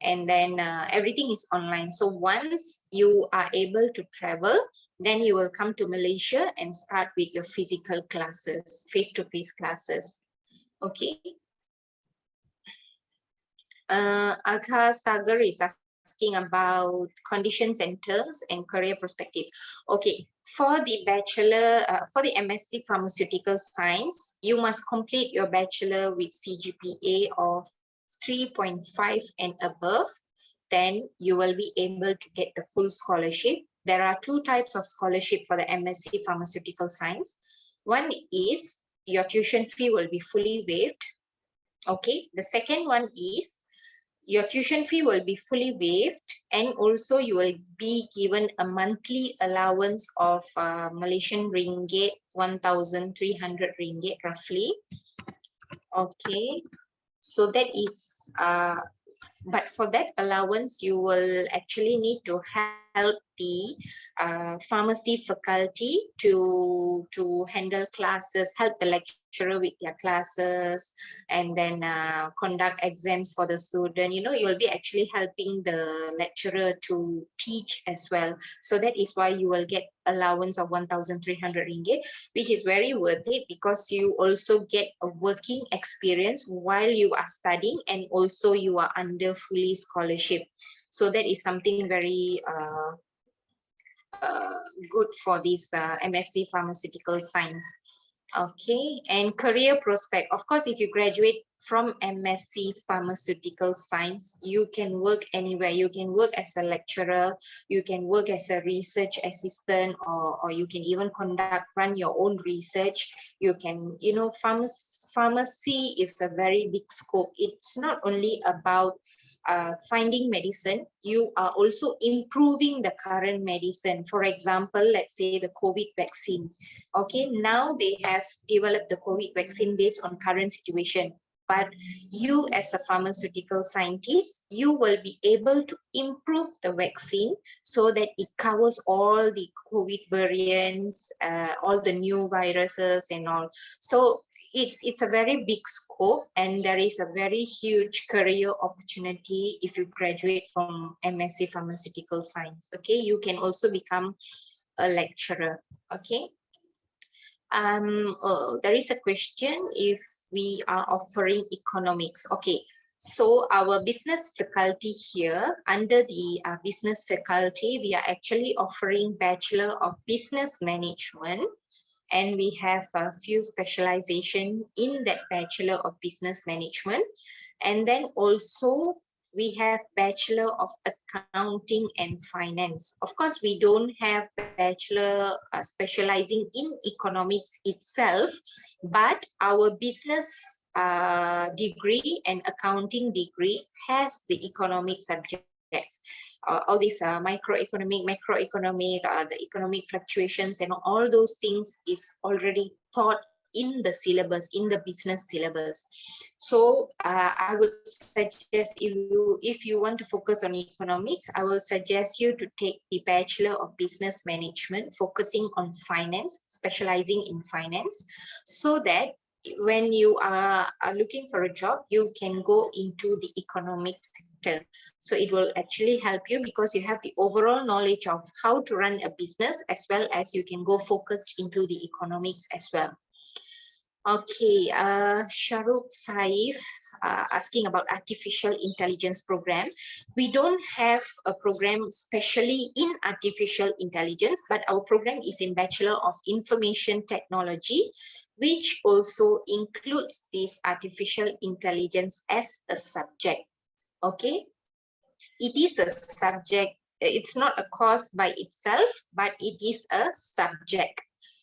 and then everything is online. So once you are able to travel, then you will come to Malaysia and start with your physical classes, face-to-face classes. Okay. Agha Sagar is asking about conditions and terms and career perspective. Okay, for the bachelor, for the MSc Pharmaceutical Science, you must complete your bachelor with CGPA of 3.5 and above. Then you will be able to get the full scholarship. There are 2 types of scholarship for the MSc Pharmaceutical Science. One is your tuition fee will be fully waived. Okay, the second one is your tuition fee will be fully waived, and also you will be given a monthly allowance of Malaysian ringgit, 1,300 ringgit roughly. Okay, so that is but for that allowance, you will actually need to help the pharmacy faculty to handle classes, help the lecturer with their classes, and then conduct exams for the student. You know, you'll be actually helping the lecturer to teach as well. So that is why you will get allowance of 1,300 ringgit, which is very worth it because you also get a working experience while you are studying, and also you are under fully scholarship. So that is something very good for this MSc Pharmaceutical Science. Okay, and career prospect. Of course, if you graduate from MSc Pharmaceutical Science, you can work anywhere. You can work as a lecturer, you can work as a research assistant, or you can even run your own research. You can, you know, pharmacy is a very big scope. It's not only about finding medicine, you are also improving the current medicine. For example, let's say the COVID vaccine. Okay, now they have developed the COVID vaccine based on current situation. But you as a pharmaceutical scientist, you will be able to improve the vaccine so that it covers all the COVID variants, all the new viruses and all. So it's a very big scope, and there is a very huge career opportunity if you graduate from MSc Pharmaceutical Science. Okay, you can also become a lecturer. Okay. There is a question if we are offering economics. Okay, So our business faculty here, under the business faculty, we are actually offering Bachelor of Business Management, and we have a few specialization in that Bachelor of Business Management. And then also we have Bachelor of Accounting and Finance. Of course, we don't have Bachelor specializing in economics itself, but our business degree and accounting degree has the economic subjects. All these microeconomic, macroeconomic, the economic fluctuations and all those things is already taught in the syllabus, in the business syllabus. So I would suggest if you want to focus on economics, I will suggest you to take the Bachelor of Business Management, focusing on finance, specializing in finance, so that when you are looking for a job, you can go into the economic sector. So it will actually help you because you have the overall knowledge of how to run a business, as well as you can go focused into the economics as well. Okay, Shahrukh Saif asking about artificial intelligence program. We don't have a program specially in artificial intelligence, but our program is in Bachelor of Information Technology, which also includes this artificial intelligence as a subject. Okay, it is a subject. It's not a course by itself, but it is a subject.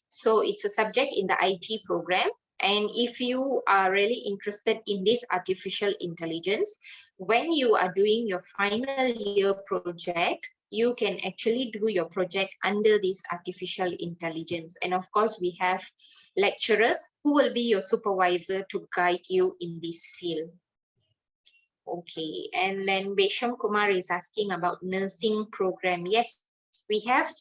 So it's a subject in the IT program. And if you are really interested in this artificial intelligence, when you are doing your final year project, you can actually do your project under this artificial intelligence. And of course, we have lecturers who will be your supervisor to guide you in this field. Okay, and then Besham Kumar is asking about nursing program. Yes, we have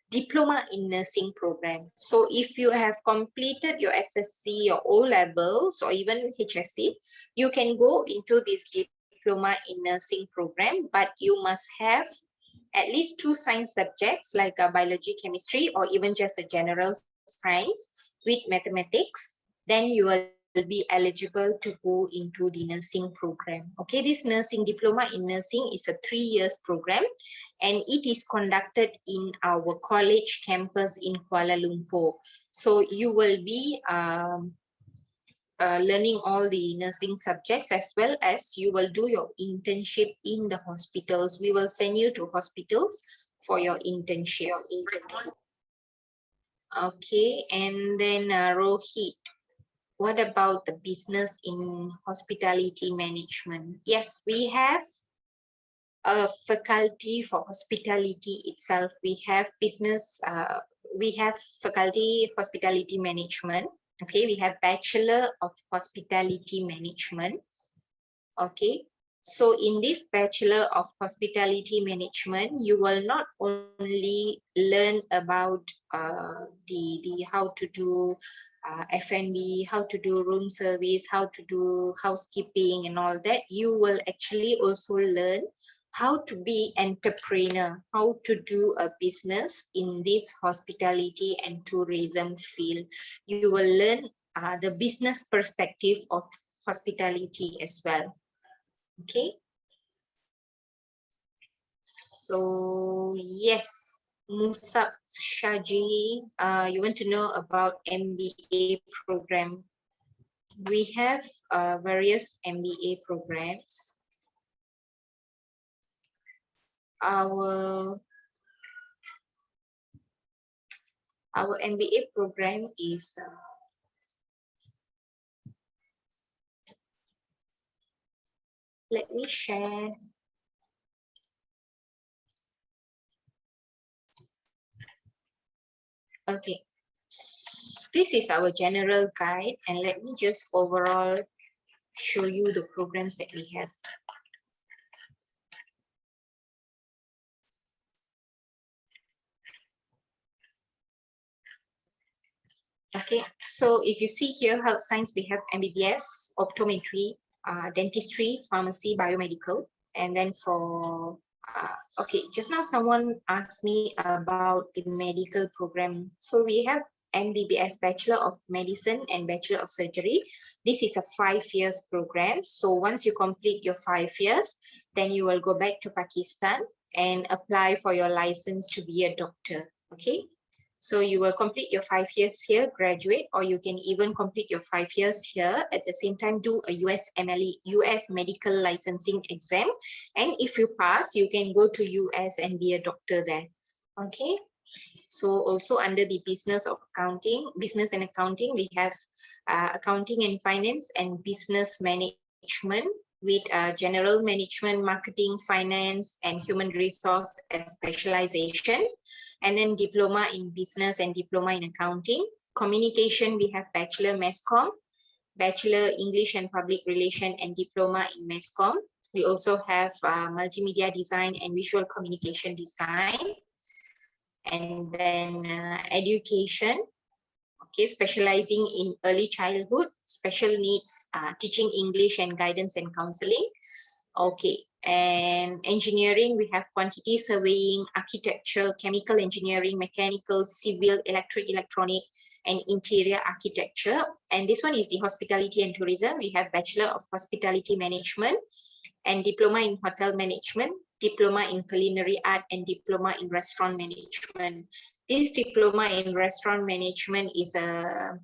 diploma in nursing program. So if you have completed your SSC or O levels or even HSC, you can go into this diploma in nursing program, but you must have at least 2 science subjects like biology, chemistry, or even just a general science with mathematics. Then you will be eligible to go into the nursing program. Okay, this nursing diploma in nursing is a 3 years program, and it is conducted in our college campus in Kuala Lumpur. So you will be learning all the nursing subjects, as well as you will do your internship in the hospitals. We will send you to hospitals for your internship. Okay, and then Rohit, what about the business in hospitality management? Yes, we have a faculty for hospitality itself. We have business, we have faculty hospitality management. Okay, we have Bachelor of Hospitality Management. Okay, so in this Bachelor of Hospitality Management, you will not only learn about the how to do F&B, how to do room service, how to do housekeeping and all that. You will actually also learn how to be entrepreneur, how to do a business in this hospitality and tourism field. You will learn the business perspective of hospitality as well. Okay, so yes, Musab Shaji, you want to know about MBA program. We have various MBA programs. Our MBA program is let me share. Okay, this is our general guide, and let me just overall show you the programs that we have. Okay, so if you see here, health science, we have MBBS, optometry, dentistry, pharmacy, biomedical, and then for okay, just now someone asked me about the medical program. So we have MBBS, Bachelor of Medicine and Bachelor of Surgery. This is a 5 years program. So once you complete your 5 years, then you will go back to Pakistan and apply for your license to be a doctor. Okay. So you will complete your 5 years here, graduate, or you can even complete your 5 years here. At the same time, do a US medical licensing exam. And if you pass, you can go to US and be a doctor there. Okay. So also under the business and accounting, we have accounting and finance and business management with general management, marketing, finance, and human resource as specialization. And then diploma in business and diploma in accounting. Communication, we have bachelor mass comm, bachelor English and public relation, and diploma in mass comm. We also have multimedia design and visual communication design. And then education, okay, specializing in early childhood, special needs, teaching English and guidance and counseling. Okay, and engineering, we have quantity surveying, architecture, chemical engineering, mechanical, civil, electric, electronic, and interior architecture. And this one is the hospitality and tourism. We have Bachelor of Hospitality Management and diploma in hotel management, diploma in culinary art, and diploma in restaurant management. This diploma in restaurant management is a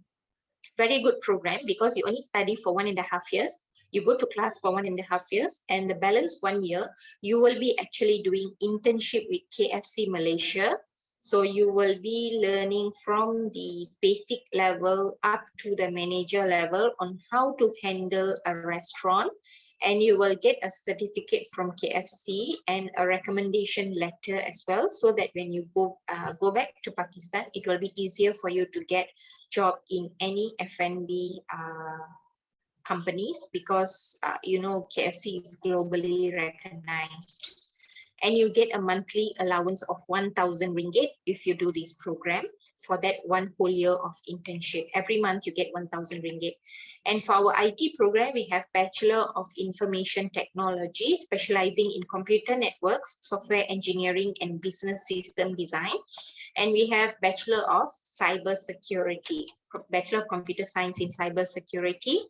very good program because you only study for 1.5 years. You go to class for 1.5 years, and the balance 1 year, you will be actually doing internship with KFC Malaysia. So you will be learning from the basic level up to the manager level on how to handle a restaurant. And you will get a certificate from KFC and a recommendation letter as well, so that when you go back to Pakistan, it will be easier for you to get job in any F&B companies, because you know, KFC is globally recognized. And you get a monthly allowance of 1,000 ringgit if you do this program for that 1 whole year of internship. Every month you get 1,000 ringgit. And for our IT program, we have Bachelor of Information Technology, specializing in computer networks, software engineering, and business system design. And we have Bachelor of Cyber Security, Bachelor of Computer Science in Cyber Security.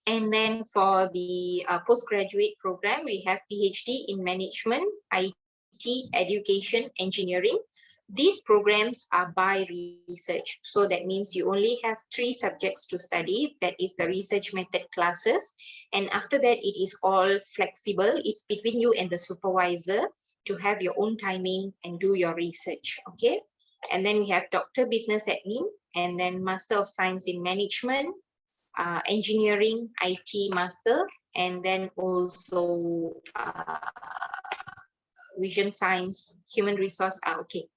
And then for the postgraduate program, we have PhD in Management, IT, Education, Engineering. These programs are by research. So that means you only have 3 subjects to study. That is the research method classes. And after that, it is all flexible. It's between you and the supervisor to have your own timing and do your research. Okay. And then we have Doctor Business Admin, and then Master of Science in Management, Engineering, IT Master, and then also Vision Science, Human Resource,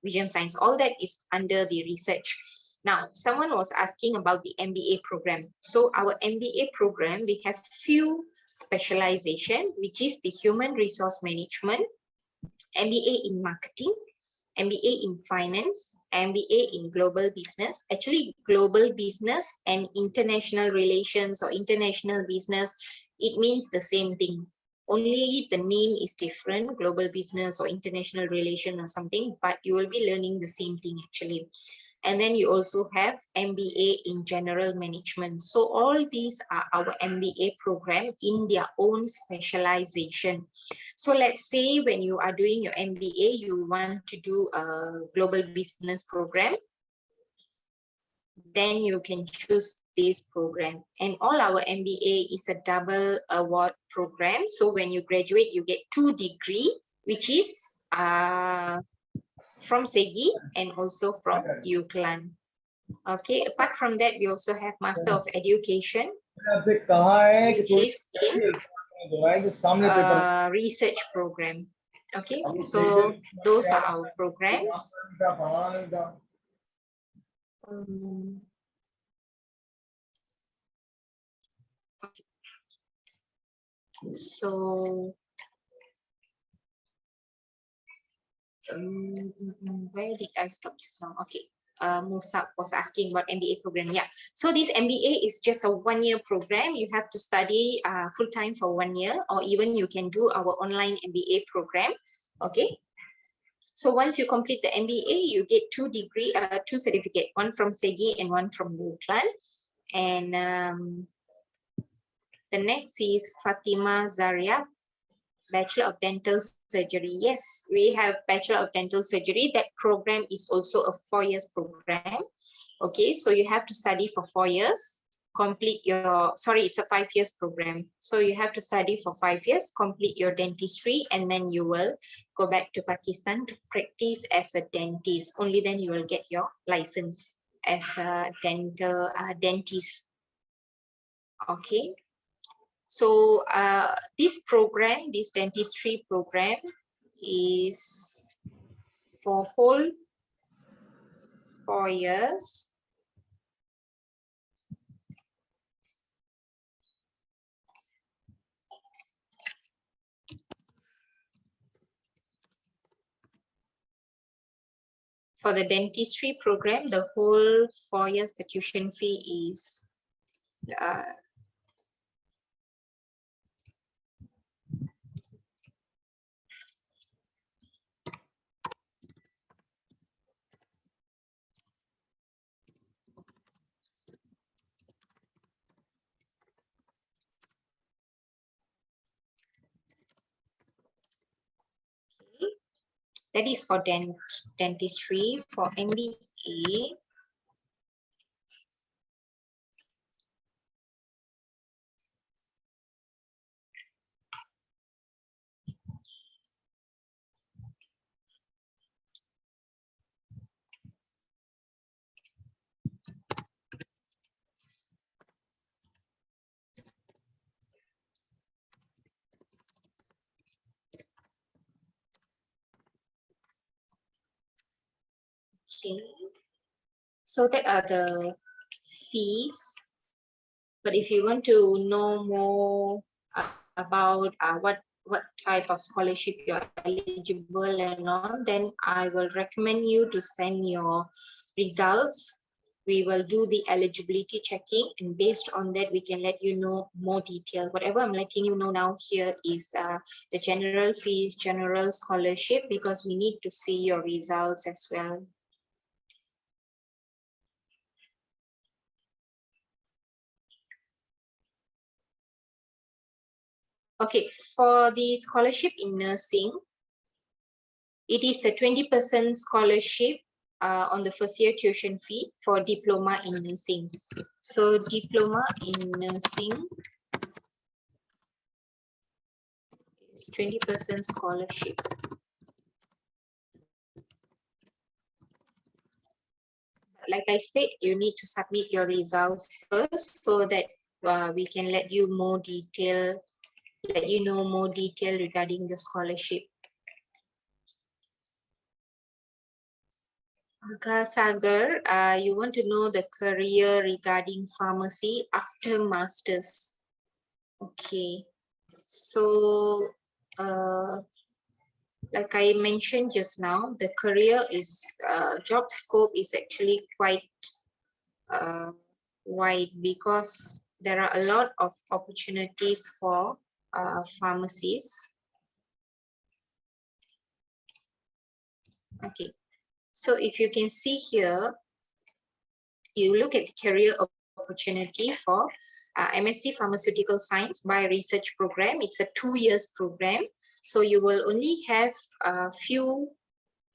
Vision Science. All that is under the research. Now, someone was asking about the MBA program. So our MBA program, we have few specialization, which is the Human Resource Management, MBA in Marketing, MBA in Finance, MBA in Global Business. Actually, Global Business and International Relations or International Business, it means the same thing. Only the name is different, Global Business or International Relation or something, but you will be learning the same thing actually. And then you also have MBA in General Management. So all these are our MBA program in their own specialization. So let's say when you are doing your MBA, you want to do a Global Business program, then you can choose this program. And all our MBA is a double award program. So when you graduate, you get 2 degrees, which is from SEGi and also from UCLan. Okay, apart from that, we also have Master of Education, which is in research program. Okay, so those are our programs. So where did I stop just now? Okay, Musa was asking about MBA program. Yeah, so this MBA is just a 1-year program. You have to study full-time for 1 year, or even you can do our online MBA program. Okay, So once you complete the MBA, you get two certificate, one from SEGi and one from UCLan. And the next is Fatima Zaria, Bachelor of Dental Surgery. Yes, we have Bachelor of Dental Surgery. That program is also a 4 years program. Okay, so you have to study for 4 years, complete your, sorry, it's a 5 years program. So you have to study for 5 years, complete your dentistry, and then you will go back to Pakistan to practice as a dentist. Only then you will get your license as a dentist. Okay. So this program, this dentistry program is for whole 4 years. For the dentistry program, the whole 4 years, the tuition fee is that is for dentistry. For MBA, okay, so that are the fees. But if you want to know more about what type of scholarship you're eligible and all, then I will recommend you to send your results. We will do the eligibility checking, and based on that, we can let you know more detail. Whatever I'm letting you know now here is the general fees, general scholarship, because we need to see your results as well. Okay, for the scholarship in nursing, it is a 20% scholarship on the first year tuition fee for diploma in nursing. So diploma in nursing is 20% scholarship. Like I said, you need to submit your results first so that we can let you know more detail regarding the scholarship. Sagar, you want to know the career regarding pharmacy after masters. Okay, so like I mentioned just now, the career is job scope is actually quite wide, because there are a lot of opportunities for pharmacies. Okay, so if you can see here, you look at the career opportunity for MSc Pharmaceutical Science by Research Program. It's a 2 years program. So you will only have a few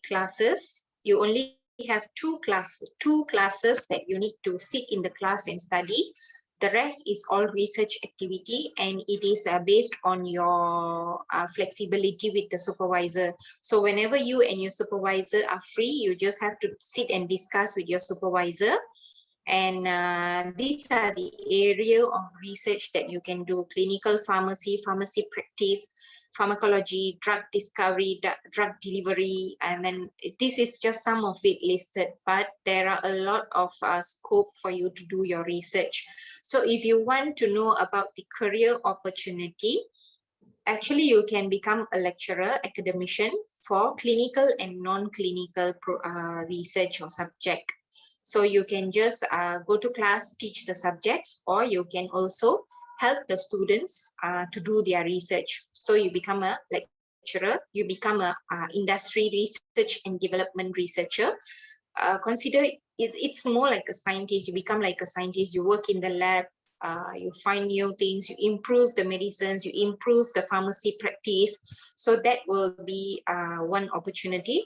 classes. You only have two classes that you need to sit in the class and study. The rest is all research activity, and it is based on your flexibility with the supervisor. So whenever you and your supervisor are free, you just have to sit and discuss with your supervisor. And these are the area of research that you can do: clinical pharmacy, pharmacy practice, pharmacology, drug discovery, drug delivery. And then this is just some of it listed, but there are a lot of scope for you to do your research. So if you want to know about the career opportunity, actually you can become a lecturer, academician for clinical and non-clinical research or subject. So you can just go to class, teach the subjects, or you can also help the students to do their research. So you become a lecturer, you become a industry research and development researcher. Consider it's more like a scientist. You become like a scientist. You work in the lab. You find new things. You improve the medicines. You improve the pharmacy practice. So that will be one opportunity.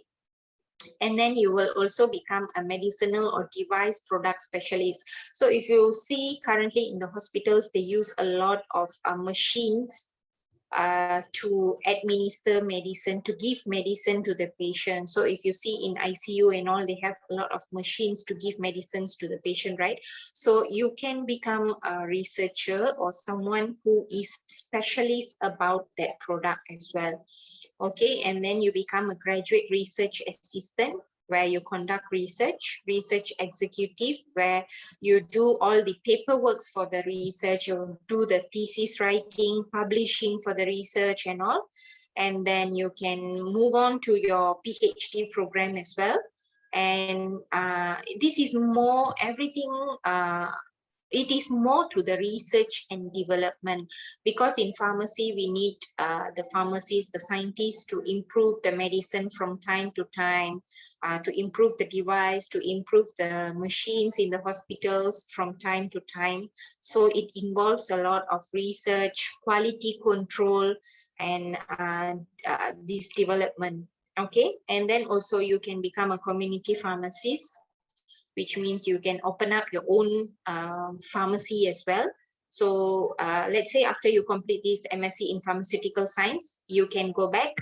And then you will also become a medicinal or device product specialist. So if you see currently in the hospitals, they use a lot of machines to administer medicine, to give medicine to the patient. So if you see in ICU and all, they have a lot of machines to give medicines to the patient, right? So you can become a researcher or someone who is specialist about that product as well. Okay, and then you become a graduate research assistant, where you conduct research executive, where you do all the paperwork for the research, you do the thesis writing, publishing for the research and all. And then you can move on to your PhD program as well. And this is more everything, it is more to the research and development, because in pharmacy we need the pharmacists, the scientists to improve the medicine from time to time, to improve the device, to improve the machines in the hospitals from time to time. So it involves a lot of research, quality control, and this development. Okay, and then also you can become a community pharmacist, which means you can open up your own pharmacy as well. So let's say after you complete this MSc in pharmaceutical science, you can go back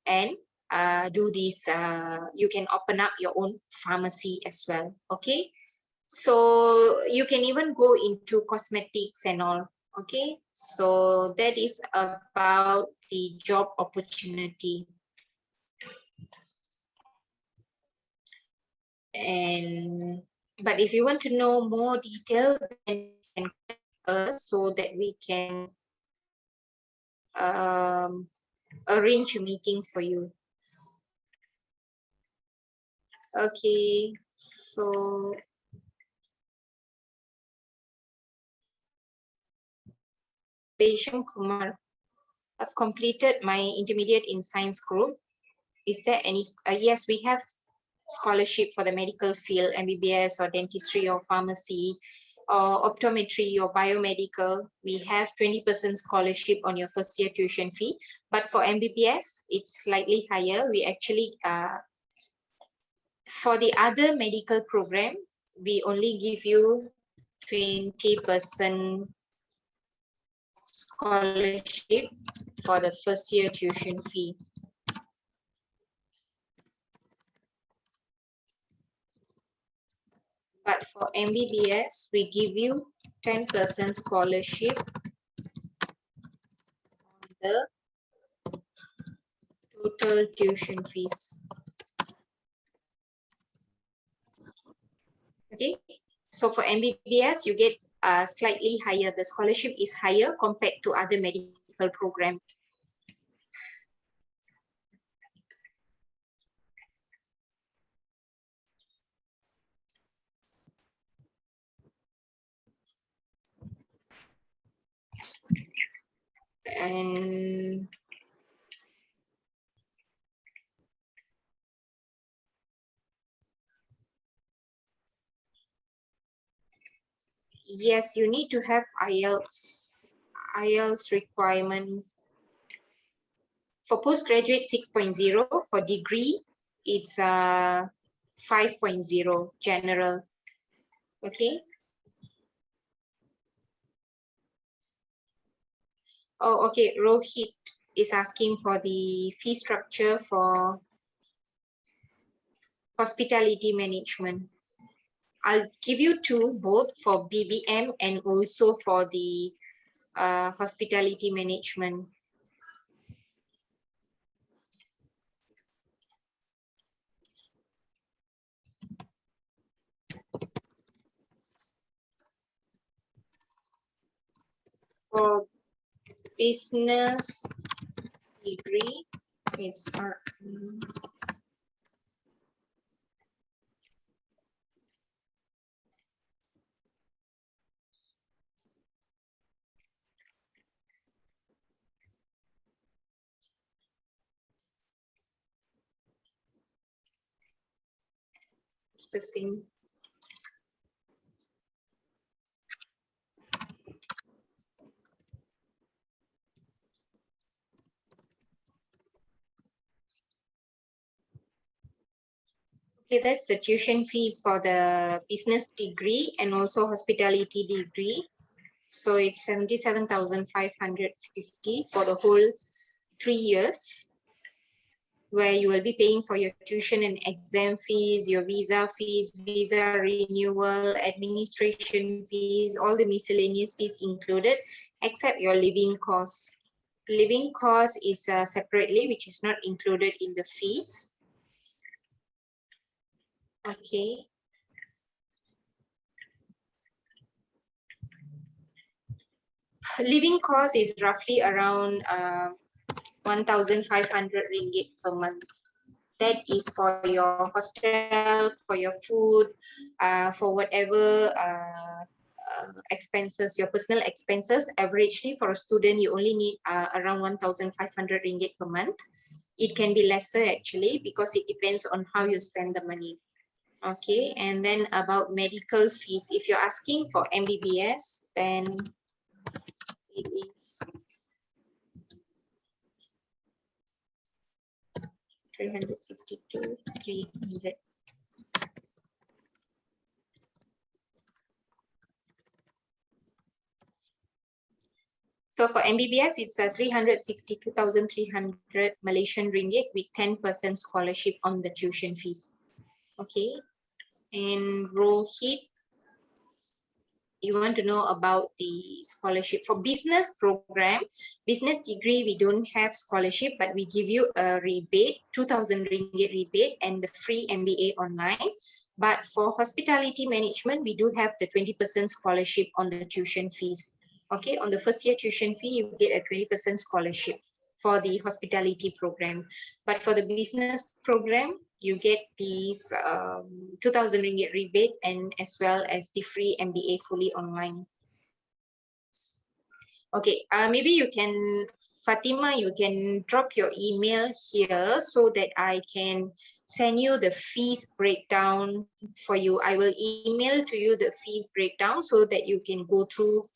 and do this, you can open up your own pharmacy as well. Okay, so you can even go into cosmetics and all. Okay, so that is about the job opportunity. And but if you want to know more detail, then you can contact us so that we can arrange a meeting for you. Okay, so Besham Kumar, I've completed my intermediate in science group. Is there any? Yes, we have scholarship for the medical field, MBBS or dentistry or pharmacy or optometry or biomedical. We have 20% scholarship on your first year tuition fee. But for MBBS, it's slightly higher. We actually, for the other medical program, we only give you 20% scholarship for the first year tuition fee. But for MBBS, we give you 10% scholarship on the total tuition fees. Okay, so for MBBS, you get slightly higher. The scholarship is higher compared to other medical programs. And yes, you need to have IELTS requirement. For postgraduate 6.0, for degree it's 5.0 general. Okay. Oh, okay. Rohit is asking for the fee structure for hospitality management. I'll give you two, both for BBM and also for the hospitality management. For business degree, it's It's the same. Okay, that's the tuition fees for the business degree and also hospitality degree. So it's 77,550 for the whole 3 years, where you will be paying for your tuition and exam fees, your visa fees, visa renewal, administration fees, all the miscellaneous fees included, except your living costs. Living cost is separately, which is not included in the fees. Okay. Living cost is roughly around 1,500 ringgit per month. That is for your hostel, for your food, for whatever expenses, your personal expenses. Averagely for a student, you only need around 1,500 ringgit per month. It can be lesser actually because it depends on how you spend the money. Okay, and then about medical fees, if you're asking for MBBS, then it is 362, 300. So for MBBS, it's 362,300 Malaysian ringgit with 10% scholarship on the tuition fees. Okay, and Rohit, you want to know about the scholarship for business program, business degree. We don't have scholarship, but we give you a rebate, 2,000 ringgit rebate and the free MBA online. But for hospitality management, we do have the 20% scholarship on the tuition fees. Okay, on the first year tuition fee, you get a 20% scholarship for the hospitality program. But for the business program, you get these 2,000 ringgit rebate and as well as the free MBA fully online. Okay, maybe you can, Fatima, you can drop your email here so that I can send you the fees breakdown for you. I will email to you the fees breakdown so that you can go through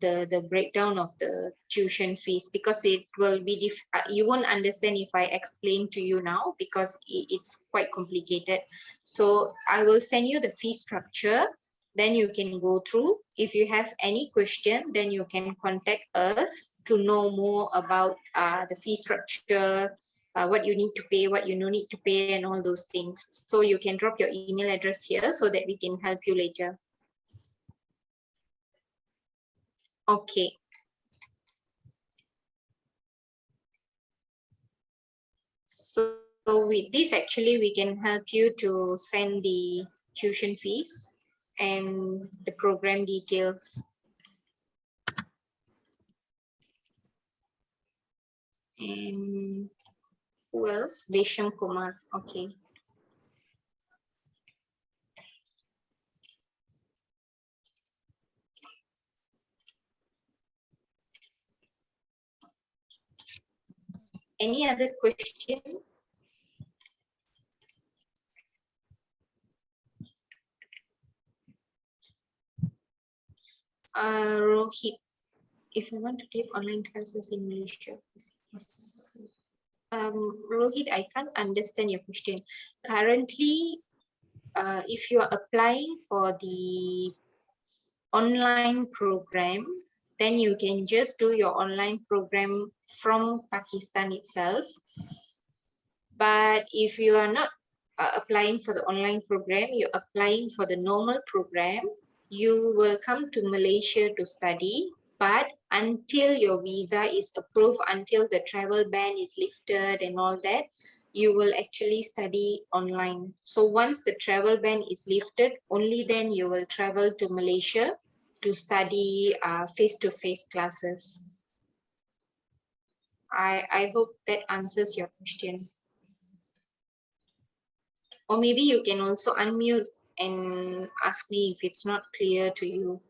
the breakdown of the tuition fees, because it will be you won't understand if I explain to you now because it's quite complicated. So I will send you the fee structure, then you can go through. If you have any question, then you can contact us to know more about the fee structure, what you need to pay, what you no need to pay, and all those things. So you can drop your email address here so that we can help you later. Okay. So with this, actually, we can help you to send the tuition fees and the program details. And who else? Besham Kumar. Okay. Any other question? Rohit, if you want to take online classes in Malaysia, Rohit, I can't understand your question. Currently, if you are applying for the online program, then you can just do your online program from Pakistan itself. But if you are not applying for the online program, you're applying for the normal program, you will come to Malaysia to study. But until your visa is approved, until the travel ban is lifted and all that, you will actually study online. So once the travel ban is lifted, only then you will travel to Malaysia to study face-to-face classes. I hope that answers your question. Or maybe you can also unmute and ask me if it's not clear to you.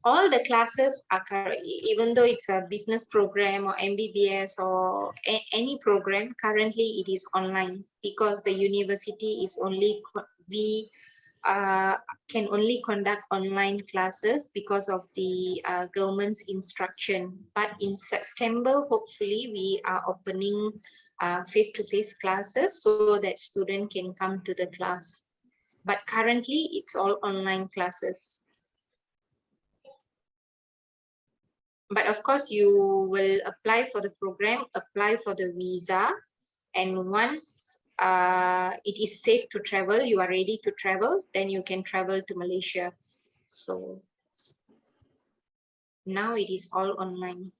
All the classes are even though it's a business program or MBBS or any program, currently it is online because the university is only we can only conduct online classes because of the government's instruction. But in September, hopefully we are opening face-to-face classes so that students can come to the class. But currently it's all online classes. But of course, you will apply for the program, apply for the visa, and once it is safe to travel, you are ready to travel, then you can travel to Malaysia. So now it is all online.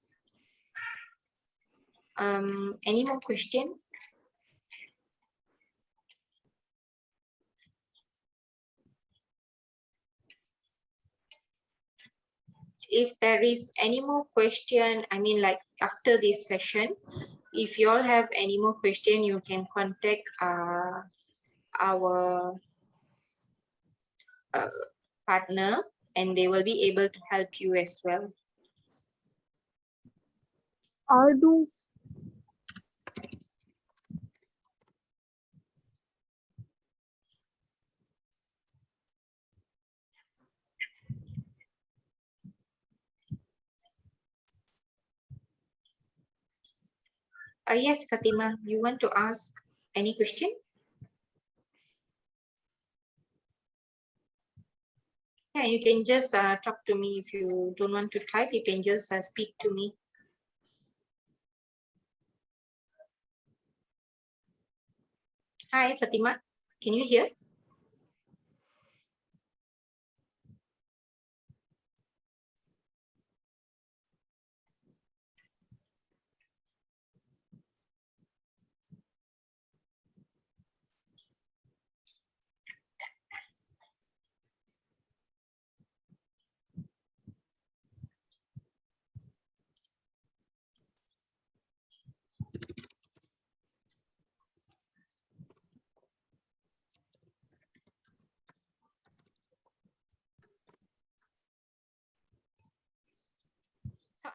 Any more question? If there is any more question, I mean, like after this session, if you all have any more question, you can contact our partner and they will be able to help you as well. Yes, Fatima, you want to ask any question? Yeah, you can just talk to me. If you don't want to type, you can just speak to me. Hi, Fatima, can you hear?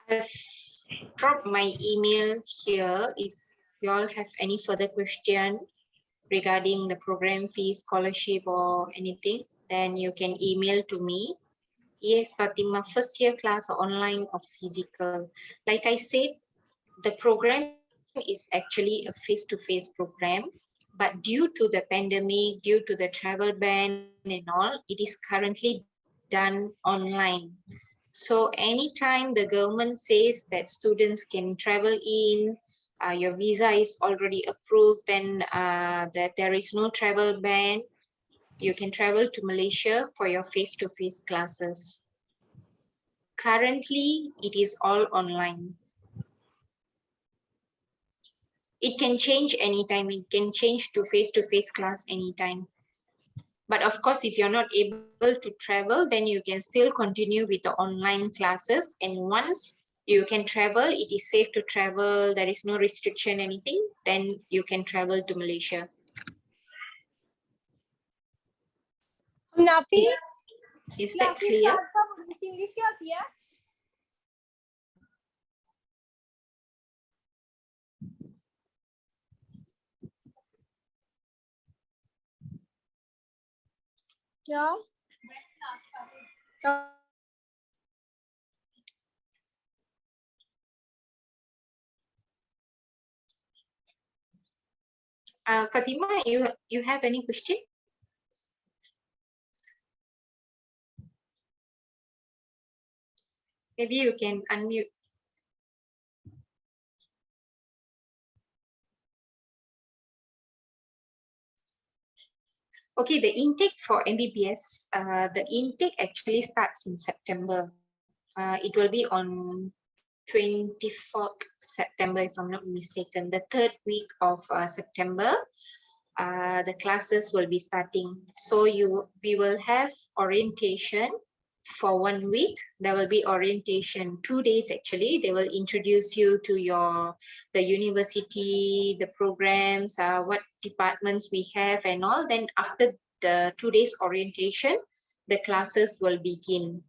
I've dropped my email here. If you all have any further question regarding the program fee, scholarship or anything, then you can email to me. Yes, Fatima, first year class online or physical. Like I said, the program is actually a face-to-face program, but due to the pandemic, due to the travel ban and all, it is currently done online. So anytime the government says that students can travel in, your visa is already approved, then that there is no travel ban, you can travel to Malaysia for your face-to-face classes. Currently, it is all online. It can change anytime. It can change to face-to-face class anytime. But of course, if you're not able to travel, then you can still continue with the online classes. And once you can travel, it is safe to travel, there is no restriction, anything, then you can travel to Malaysia. Napi, Is that clear? Yeah. Fatima, you have any question? Maybe you can unmute. Okay, the intake for MBBS, the intake actually starts in September. It will be on 24th September, if I'm not mistaken, the third week of September, the classes will be starting. So we will have orientation for 1 week. There will be orientation 2 days actually. They will introduce you to the university, the programs, what departments we have and all. Then after the 2 days orientation, the classes will begin.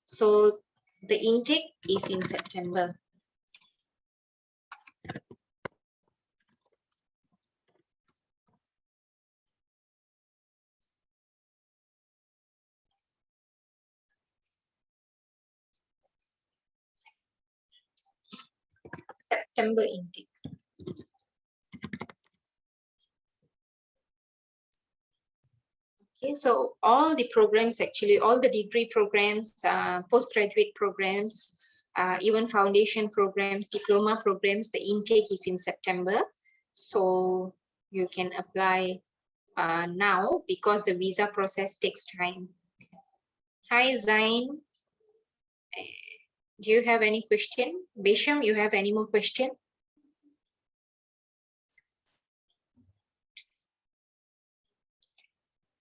So the intake is in September. September intake. Okay, so all the programs, actually all the degree programs, postgraduate programs, even foundation programs, diploma programs, the intake is in September. So you can apply now because the visa process takes time. Hi Zain, do you have any question? Besham, you have any more question?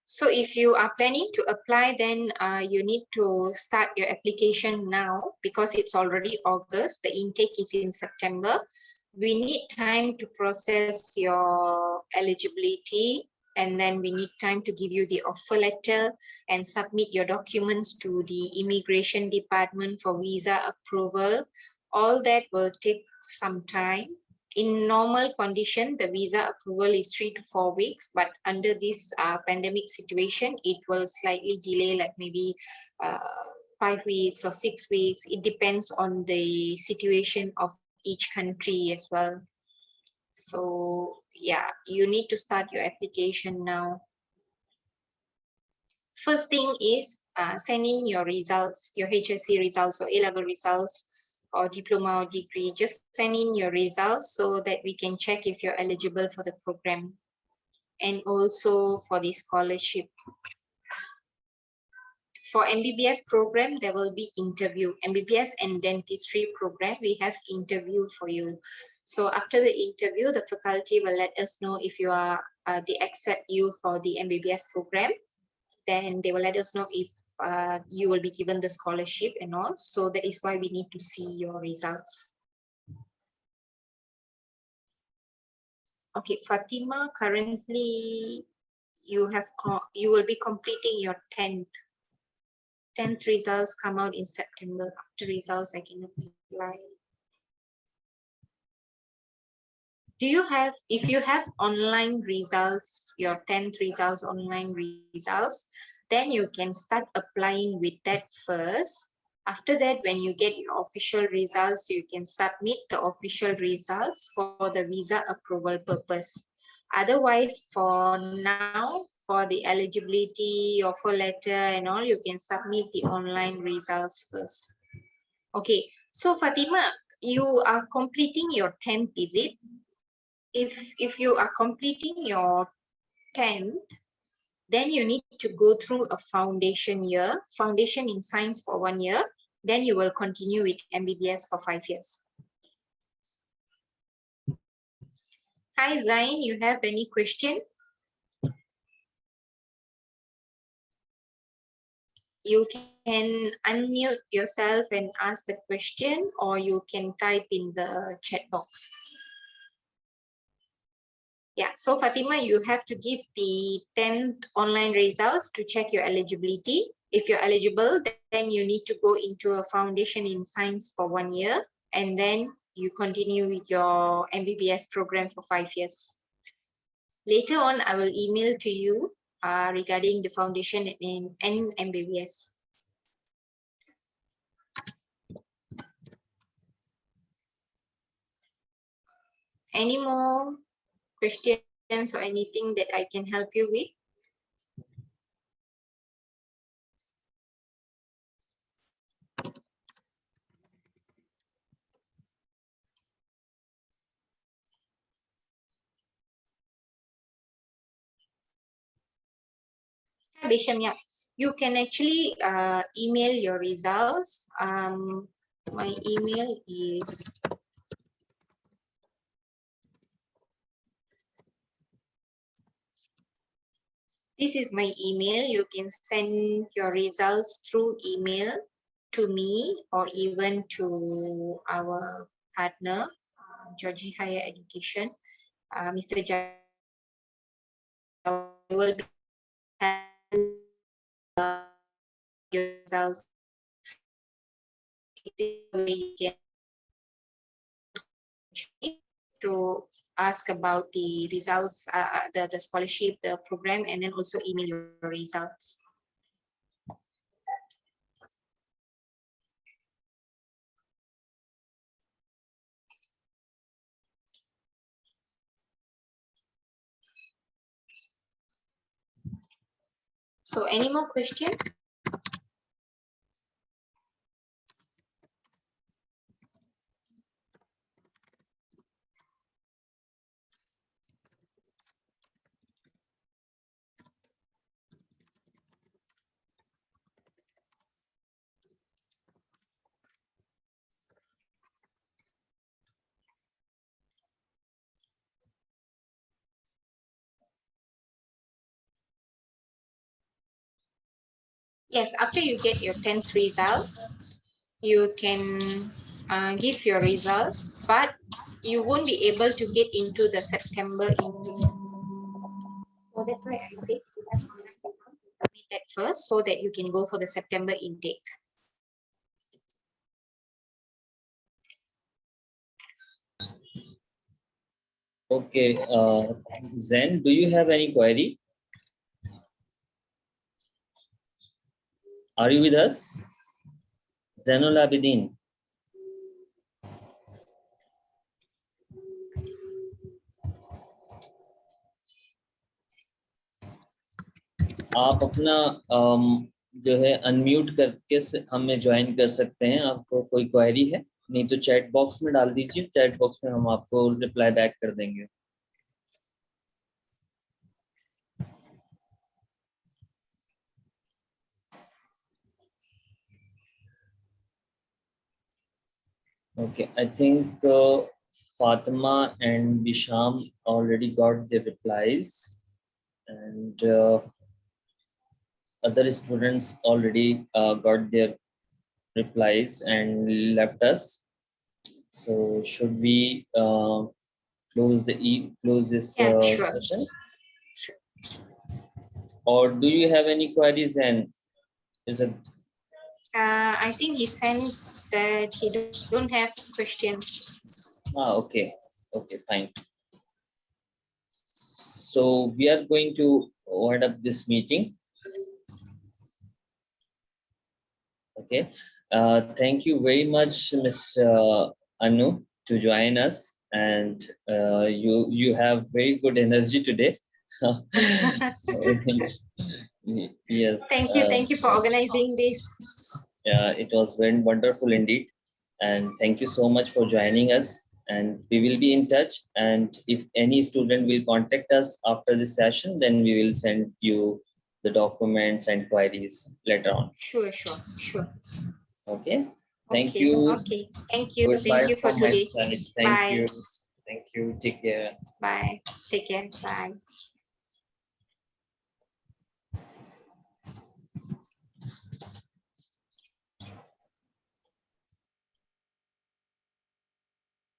So if you are planning to apply, then you need to start your application now because it's already August. The intake is in September. We need time to process your eligibility, and then we need time to give you the offer letter and submit your documents to the immigration department for visa approval. All that will take some time. In normal condition, the visa approval is 3 to 4 weeks, but under this pandemic situation, it will slightly delay, like maybe 5 weeks or 6 weeks. It depends on the situation of each country as well. So yeah, you need to start your application now. First thing is send in your results, your HSC results or A-level results or diploma or degree. Just send in your results so that we can check if you're eligible for the program and also for the scholarship. For MBBS program, there will be interview. MBBS and dentistry program, we have interview for you. So after the interview, the faculty will let us know if you are, they accept you for the MBBS program. Then they will let us know if you will be given the scholarship and all. So that is why we need to see your results. Okay, Fatima, currently you will be completing your 10th. 10th results come out in September. After results, I can apply. Do you have, if you have online results, your 10th results, online results, then you can start applying with that first. After that, when you get your official results, you can submit the official results for the visa approval purpose. Otherwise, for now, for the eligibility, offer letter and all, you can submit the online results first. Okay, so Fatima, you are completing your 10th, is it? If you are completing your 10th, then you need to go through a foundation year, foundation in science for 1 year, then you will continue with MBBS for 5 years. Hi Zain, you have any question? You can unmute yourself and ask the question, or you can type in the chat box. Yeah, so Fatima, you have to give the 10th online results to check your eligibility. If you're eligible, then you need to go into a foundation in science for 1 year, and then you continue with your MBBS program for 5 years. Later on, I will email to you regarding the foundation in MBBS. Any more questions or anything that I can help you with? Bisham, yeah, you can actually email your results. My email is this is my email. You can send your results through email to me or even to our partner, Joji Higher Education. Mr. Jai will be your results you can to ask about the results, the scholarship, the program, and then also email your results. So any more questions? Yes, after you get your 10th results, you can give your results, but you won't be able to get into the September intake. So that's why I said you have to submit that first so that you can go for the September intake. Okay, Zen, do you have any query? Are you with us? Zainul Abidin. आप अपना जो है unmute करके हमें join कर सकते हैं। आपको कोई क्वेरी है नहीं तो चैट बॉक्स में डाल दीजिए, चैट बॉक्स में हम आपको रिप्लाई बैक कर देंगे। Okay, I think Fatima and Bisham already got their replies, and other students already got their replies and left us. So should we close this session? Or do you have any queries? And is it? I think he sent that he don't have questions. Okay, fine. So we are going to wind up this meeting. Okay, thank you very much, Ms. Annu, to join us, and you have very good energy today. Yes. Thank you for organizing this. Yeah, it was very wonderful indeed, and thank you so much for joining us. And we will be in touch. And if any student will contact us after this session, then we will send you the documents and queries later on. Sure. Okay. Thank you. Okay. Thank you. Goodbye Thank you for from my today. side. Bye. Thank you. Take care. Bye. Take care. Bye.